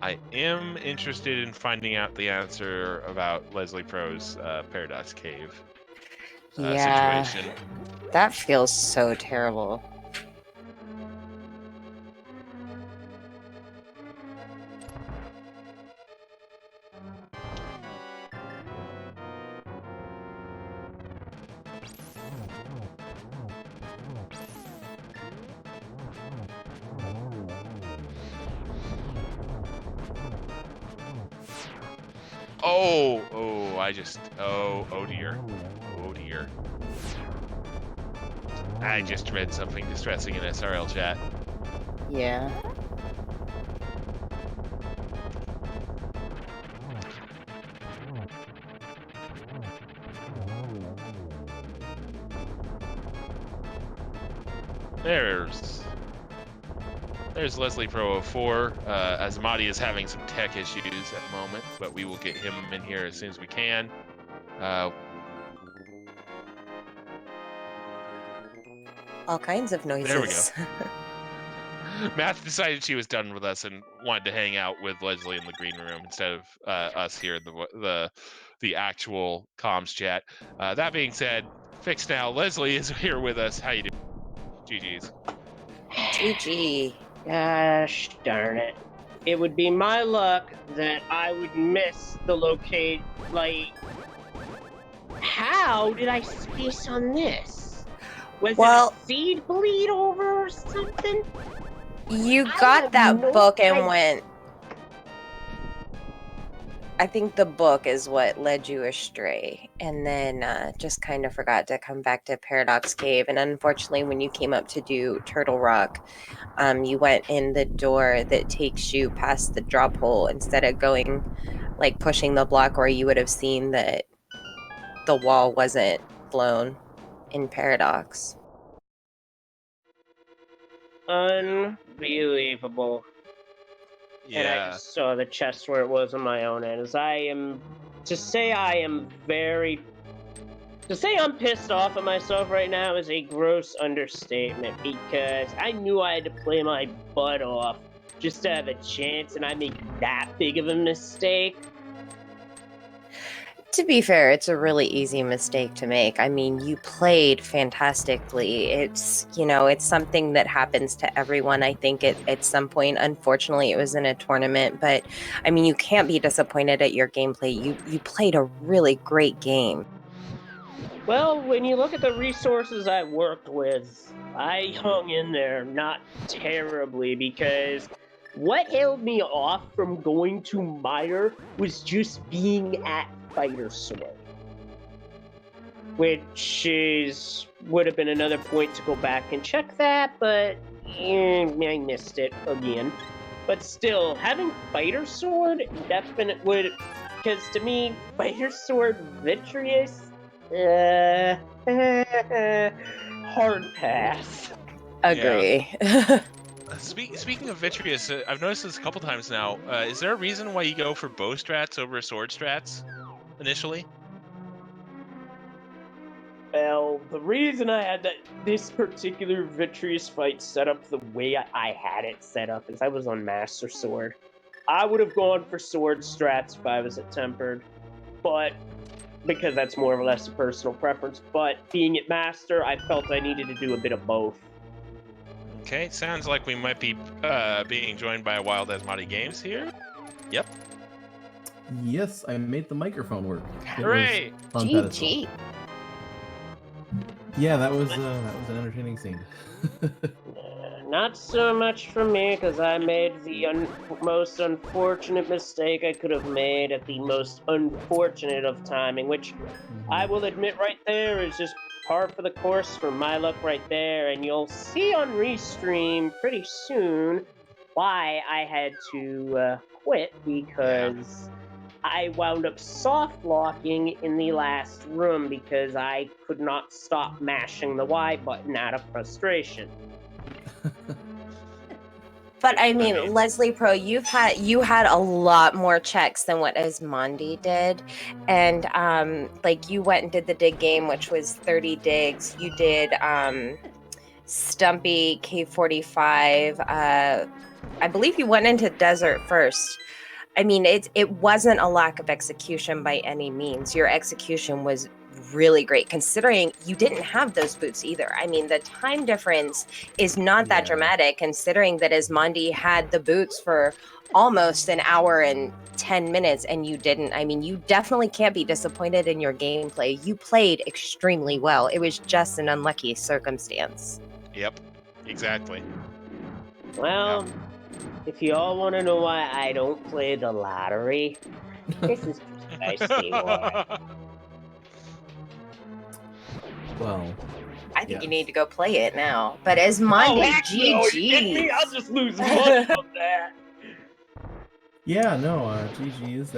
I am interested in finding out the answer about Leslie Pro's Paradox Cave situation. That feels so terrible. Oh dear. Oh dear. I just read something distressing in SRL chat. Yeah. There's Leslie Pro 04. Asmadi is having some tech issues at the moment, but we will get him in here as soon as we can. All kinds of noises. There we go. Math decided she was done with us and wanted to hang out with Leslie in the green room instead of us here in the actual comms chat. That being said, fixed now. Leslie is here with us. How you doing? GG's. GG. Gosh darn it. It would be my luck that I would miss the locate, like... How did I space on this? Was it a seed bleed over or something? You got that book and idea. went... I think the book is what led you astray, and then just kind of forgot to come back to Paradox Cave. And unfortunately, when you came up to do Turtle Rock, you went in the door that takes you past the drop hole instead of going, like, pushing the block where you would have seen that the wall wasn't blown in Paradox. Unbelievable. Yeah. And I just saw the chest where it was on my own end. As I am... To say I'm pissed off at myself right now is a gross understatement, because I knew I had to play my butt off just to have a chance, and I make that big of a mistake. To be fair, it's a really easy mistake to make. I mean, you played fantastically. It's, it's something that happens to everyone, I think, at some point. Unfortunately, it was in a tournament, but I mean, you can't be disappointed at your gameplay. You played a really great game. Well, when you look at the resources I worked with, I hung in there not terribly, because what held me off from going to Mire was just being at Fighter Sword, which would have been another point to go back and check that, but I missed it again. But still, having Fighter Sword definitely would, because to me, Fighter Sword Vitreous, hard pass. Agree. Yeah. Speaking of Vitreous, I've noticed this a couple times now. Is there a reason why you go for bow strats over sword strats initially? Well, the reason I had this particular Vitreous fight set up the way I had it set up is I was on Master Sword. I would have gone for sword strats if I was at Tempered, but because that's more or less a personal preference. But being at Master, I felt I needed to do a bit of both. Okay, it sounds like we might be being joined by a wild AsmadiGames here. Yep. Yes, I made the microphone work. Hooray! GG. Yeah, that was an entertaining scene. Not so much for me, because I made the most unfortunate mistake I could have made at the most unfortunate of timing, which I will admit right there is just par for the course for my luck right there, and you'll see on Restream pretty soon why I had to quit, because I wound up soft locking in the last room because I could not stop mashing the Y button out of frustration. But I mean, Leslie Pro, you had a lot more checks than what Asmadi did, and like you went and did the dig game, which was 30 digs. You did Stumpy K45. I believe you went into desert first. I mean, it wasn't a lack of execution by any means. Your execution was really great, considering you didn't have those boots either. I mean, the time difference is not that dramatic, considering that Asmadi had the boots for almost an hour and 10 minutes and you didn't. I mean, you definitely can't be disappointed in your gameplay. You played extremely well. It was just an unlucky circumstance. Yep, exactly. Well, if you all want to know why I don't play the lottery, this is precisely why. Well, I think you need to go play it now. But Asmadi, GG. I'll just lose money on that. Yeah, no, GG's.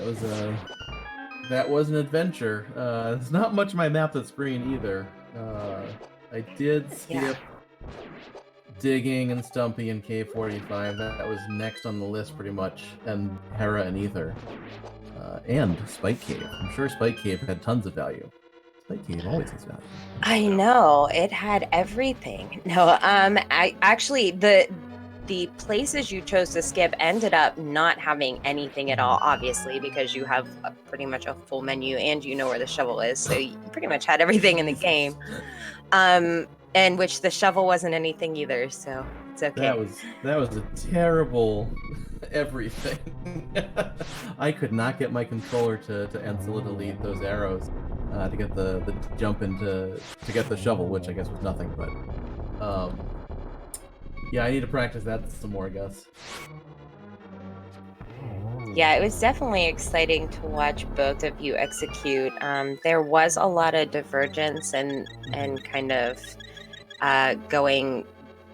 That was an adventure. There's not much of my map that's green either. I did skip Digging and Stumpy and K45. That was next on the list pretty much, and Hera and Ether. And Spike Cave. I'm sure Spike Cave had tons of value. Spike Cave always has value. I know it had everything. No, I actually the places you chose to skip ended up not having anything at all, obviously, because you have pretty much a full menu and you know where the shovel is, so you pretty much had everything in the game. And which the shovel wasn't anything either, so it's okay. That was a terrible everything. I could not get my controller to Ancilla delete those arrows to get the jump into to get the shovel, which I guess was nothing, but yeah, I need to practice that some more, I guess. Yeah, it was definitely exciting to watch both of you execute. There was a lot of divergence and kind of going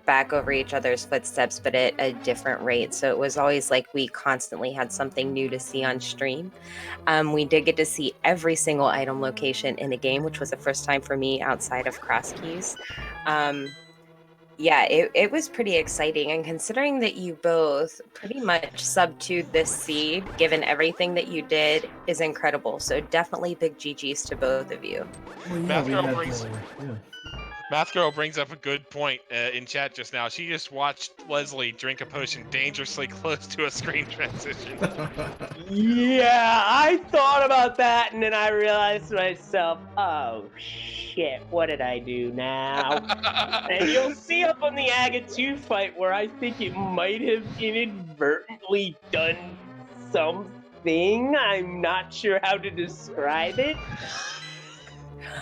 back over each other's footsteps, but at a different rate. So it was always like we constantly had something new to see on stream. We did get to see every single item location in the game, which was the first time for me outside of Cross Keys. Yeah, it was pretty exciting. And considering that you both pretty much subdued this seed, given everything that you did, is incredible. So definitely big GGs to both of you. Well, Math Girl brings up a good point in chat just now. She just watched Leslie drink a potion dangerously close to a screen transition. Yeah, I thought about that, and then I realized to myself, oh shit, what did I do now? And you'll see up on the Aga 2 fight where I think it might have inadvertently done something. I'm not sure how to describe it.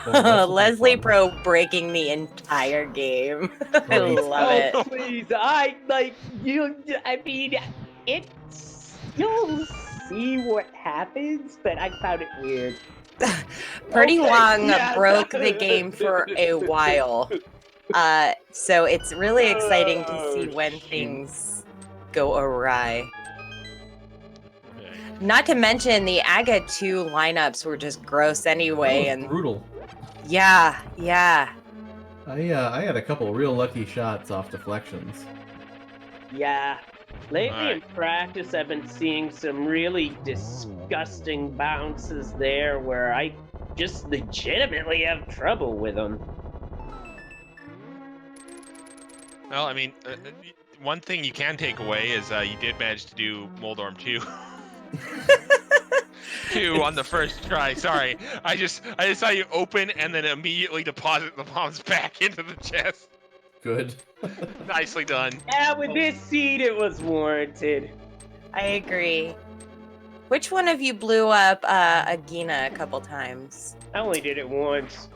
Leslie Pro breaking the entire game. I love it. Please, I mean, you'll see what happens, but I found it weird. Pretty long yeah. broke the game for a while. So it's really exciting to see when things go awry. Not to mention the Aga 2 lineups were just gross anyway, and brutal. Yeah. I had a couple real lucky shots off deflections. Yeah. Lately in practice, I've been seeing some really disgusting bounces there where I just legitimately have trouble with them. Well, I mean, one thing you can take away is you did manage to do Moldorm 2. 2 on the first try. Sorry, I just saw you open and then immediately deposit the bombs back into the chest. Good. Nicely done. Yeah, with this seed, it was warranted. I agree. Which one of you blew up Agina a couple times? I only did it once.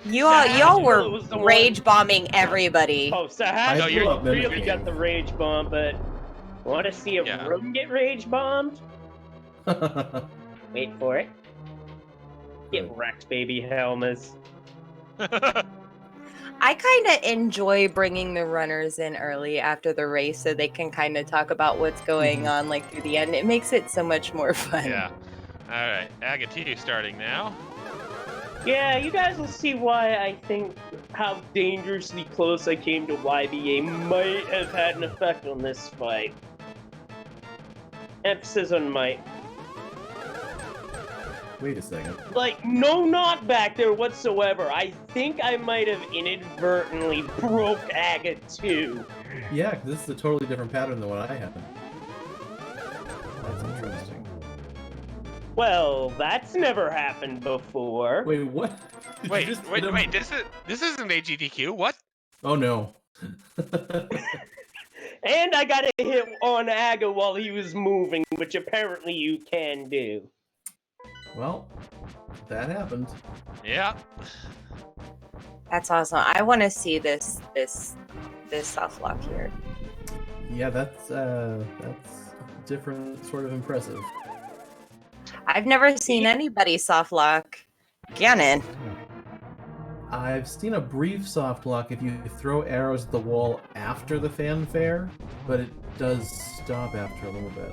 Y'all were rage bombing everybody. Oh, Sahaj, No, you you're- really got the rage bomb, but want to see a room get rage bombed? Wait for it. Get wrecked, baby Helmas. I kind of enjoy bringing the runners in early after the race so they can kind of talk about what's going on like through the end. It makes it so much more fun. Yeah. All right, Aga 2 starting now. Yeah, you guys will see why I think how dangerously close I came to YBA might have had an effect on this fight. Emphasis on might. Wait a second. Like, no knockback there whatsoever. I think I might have inadvertently broke Aga 2. Yeah, 'cause this is a totally different pattern than what I had. That's interesting. Well, that's never happened before. Wait, what? Did you just hit him? Wait, this isn't AGDQ. What? Oh no. And I got a hit on Aga while he was moving, which apparently you can do. Well, that happened. Yeah. That's awesome. I want to see this soft lock here. Yeah, that's different, sort of impressive. I've never seen anybody soft lock Ganon. I've seen a brief soft lock if you throw arrows at the wall after the fanfare, but it does stop after a little bit.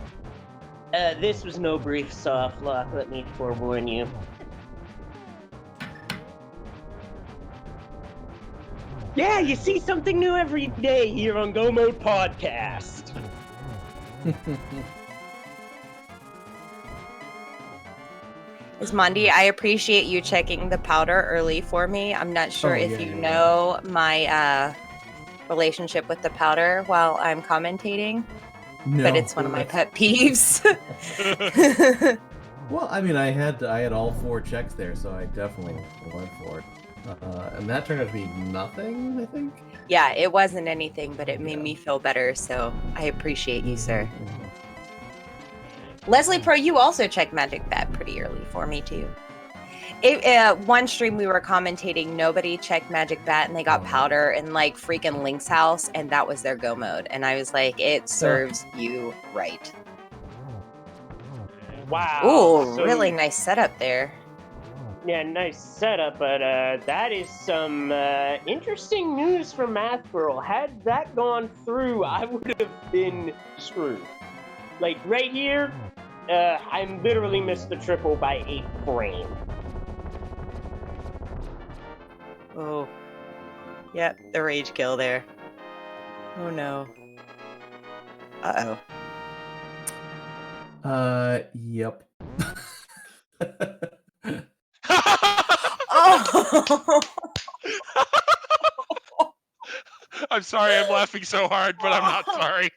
This was no brief soft lock, let me forewarn you. Yeah, you see something new every day here on Go Mode Podcast. Asmadi, I appreciate you checking the powder early for me. I'm not sure if you know my relationship with the powder while I'm commentating, but it's one of my pet peeves. Well, I mean, I had all 4 checks there, so I definitely went for it. And that turned out to be nothing, I think? Yeah, it wasn't anything, but it made me feel better, so I appreciate you, sir. Leslie Pro, you also checked Magic Bat pretty early for me, too. One stream we were commentating, nobody checked Magic Bat, and they got powder in, like, freaking Link's house, and that was their go mode. And I was like, it serves you right. Wow. Ooh, really nice setup there. Yeah, nice setup, but that is some interesting news from Math Girl. Had that gone through, I would have been screwed. Like, right here, I literally missed the triple by 8 frames. Oh. Yep, the rage kill there. Oh no. Uh-oh. Yep. Oh! I'm sorry I'm laughing so hard, but I'm not sorry.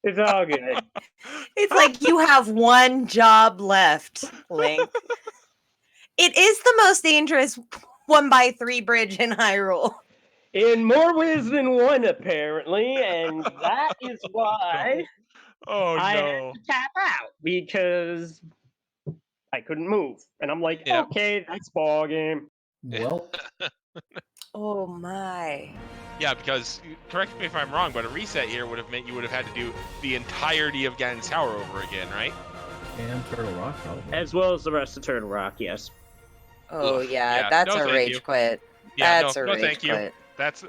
It's all good. It's like you have one job left, Link. It is the most dangerous 1x3 bridge in Hyrule. In more ways than one, apparently, and that is why I had to tap out, because I couldn't move. And I'm like, okay, that's ball game. Well. Oh my. Yeah, because, correct me if I'm wrong, but a reset here would have meant you would have had to do the entirety of Ganon's Tower over again, right? And Turtle Rock, probably. As well as the rest of Turtle Rock, yes. Oh yeah, that's a rage quit. Yeah, that's a rage thank quit. you. That's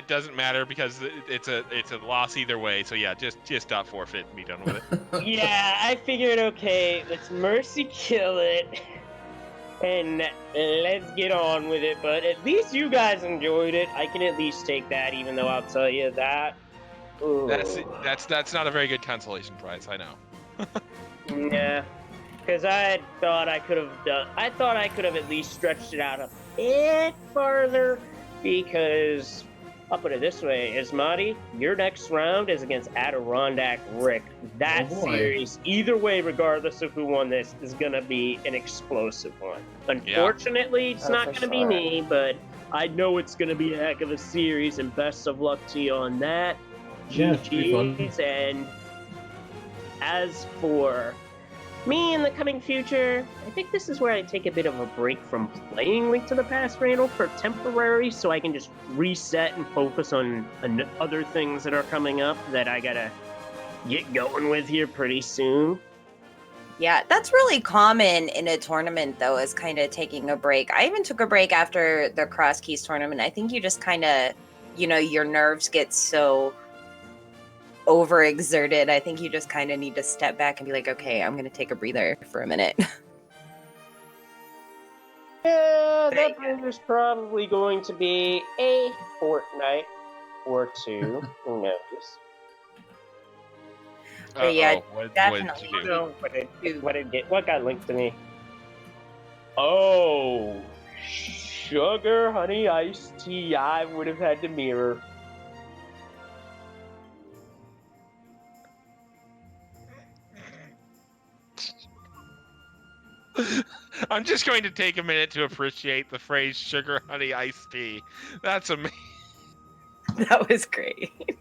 doesn't matter because it's a loss either way. So yeah, just stop forfeit and be done with it. Yeah, I figured, okay, let's mercy kill it, and let's get on with it. But at least you guys enjoyed it. I can at least take that, even though I'll tell you that. Ooh. That's not a very good consolation prize. I know. Yeah, because I thought I could have at least stretched it out a bit farther. Because, I'll put it this way, Asmadi, your next round is against Adirondack Rick. That series, either way, regardless of who won this, is going to be an explosive one. Unfortunately, it's not going to be me, but I know it's going to be a heck of a series, and best of luck to you on that. GG's, and as for me in the coming future, I think this is where I take a bit of a break from playing Link to the Past Randall for temporary, so I can just reset and focus on other things that are coming up that I gotta get going with here pretty soon. Yeah, that's really common in a tournament, though, is kind of taking a break. I even took a break after the Cross Keys tournament. I think you just kind of, your nerves get so overexerted. I think you just kind of need to step back and be like, okay, I'm going to take a breather for a minute. Yeah, that breather's probably going to be a fortnight or two. Who knows? But yeah, definitely. What got linked to me? Oh, sugar honey iced tea. I would have had to mirror. I'm just going to take a minute to appreciate the phrase sugar honey iced tea. That's amazing. That was great.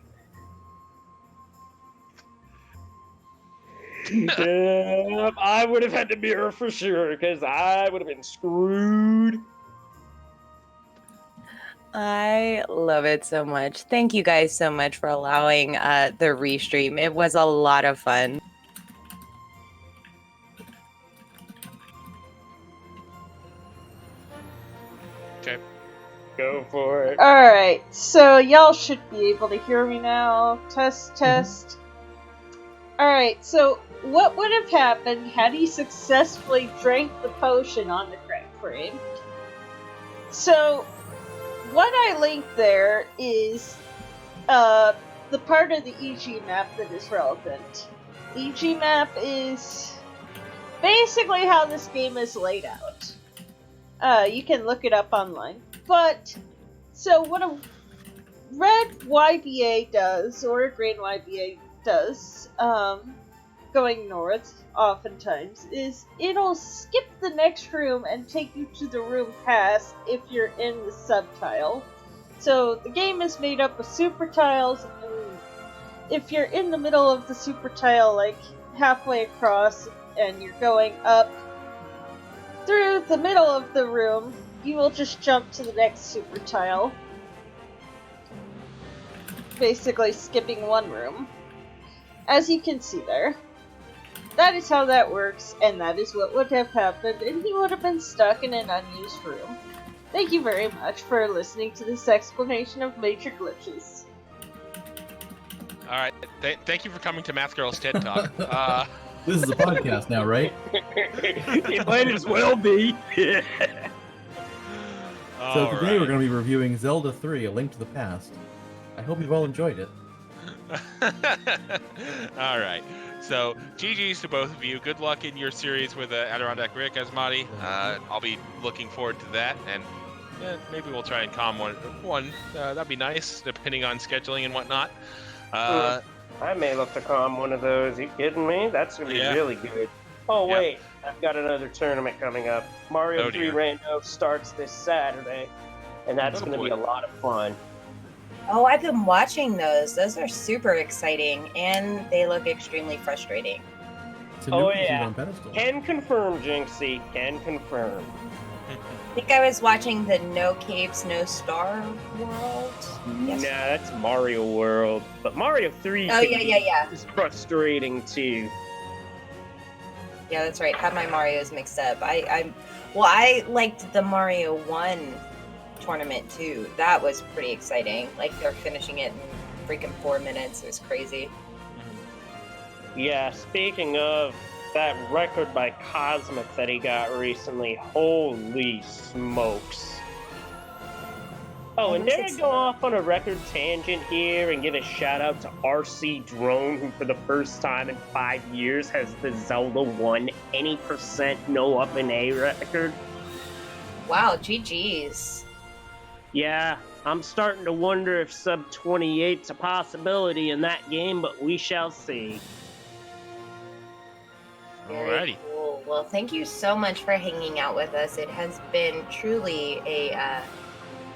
I would have had to mirror for sure, because I would have been screwed. I love it so much. Thank you guys so much for allowing the restream. It was a lot of fun. Okay. Go for it. Alright, so y'all should be able to hear me now. Test, test. Alright, so what would have happened had he successfully drank the potion on the correct frame? So, what I linked there is the part of the EG map that is relevant. The EG map is basically how this game is laid out. You can look it up online. But, so what a red YBA does, or a green YBA does, going north, oftentimes, is it'll skip the next room and take you to the room past if you're in the subtile. So the game is made up of super tiles, and if you're in the middle of the super tile, like halfway across, and you're going up through the middle of the room, you will just jump to the next super tile. Basically skipping one room. As you can see there. That is how that works, and that is what would have happened, and he would have been stuck in an unused room. Thank you very much for listening to this explanation of major glitches. All right. Thank you for coming to Math Girl's TED Talk. This is a podcast now, right? It might as well be. So today we're going to be reviewing Zelda 3: A Link to the Past. I hope you've all enjoyed it. All right. So, GG's to both of you. Good luck in your series with Adirondack Rick, Asmadi. I'll be looking forward to that, and maybe we'll try and calm one. That'd be nice, depending on scheduling and whatnot. I may look to calm one of those. You kidding me? That's gonna be really good. Oh wait, I've got another tournament coming up. Mario 3 Rando starts this Saturday, and that's gonna be a lot of fun. Oh, I've been watching those. Those are super exciting, and they look extremely frustrating. Oh yeah, can confirm, Jinxie. Can confirm. I think I was watching the No Caves, No Star World. Yes. Nah, that's Mario World. But Mario 3 is frustrating too. Yeah, that's right. Had my Marios mixed up. I liked the Mario 1 tournament too. That was pretty exciting. Like, they're finishing it in freaking 4 minutes. It was crazy. Yeah, speaking of that record by Cosmic that he got recently, holy smokes. Oh, and dare I go off on a record tangent here and give a shout out to RC Drone, who for the first time in 5 years has the Zelda 1 any % no up in A record. Wow, GG's. Yeah, I'm starting to wonder if sub 28's a possibility in that game, but we shall see. Very cool. Well, thank you so much for hanging out with us. It has been truly a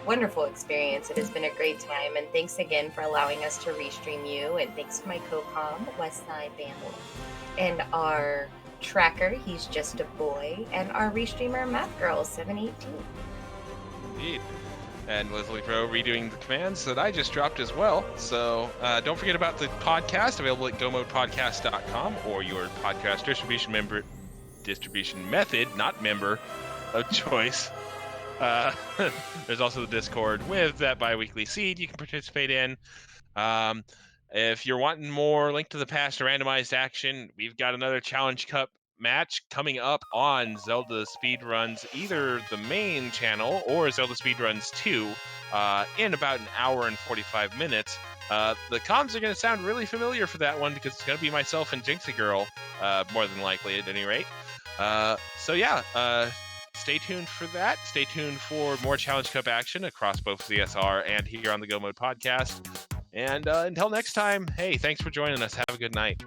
wonderful experience. It has been a great time, and thanks again for allowing us to restream you, and thanks to my co-com, Westside Vandal, and our tracker, He's Just a Boy, and our restreamer, Math Girl 718. Indeed. And Leslie Pro redoing the commands that I just dropped as well. So don't forget about the podcast, available at gomodepodcast.com, or your podcast distribution method, not member, of choice. There's also the Discord with that bi-weekly seed you can participate in. If you're wanting more Link to the Past or randomized action, we've got another Challenge Cup match coming up on Zelda Speedruns, either the main channel or Zelda Speedruns 2, in about an hour and 45 minutes. The comms are going to sound really familiar for that one because it's going to be myself and Jinxie Girl, more than likely at any rate. Stay tuned for that. Stay tuned for more Challenge Cup action across both CSR and here on the Go Mode podcast. And until next time, hey, thanks for joining us. Have a good night.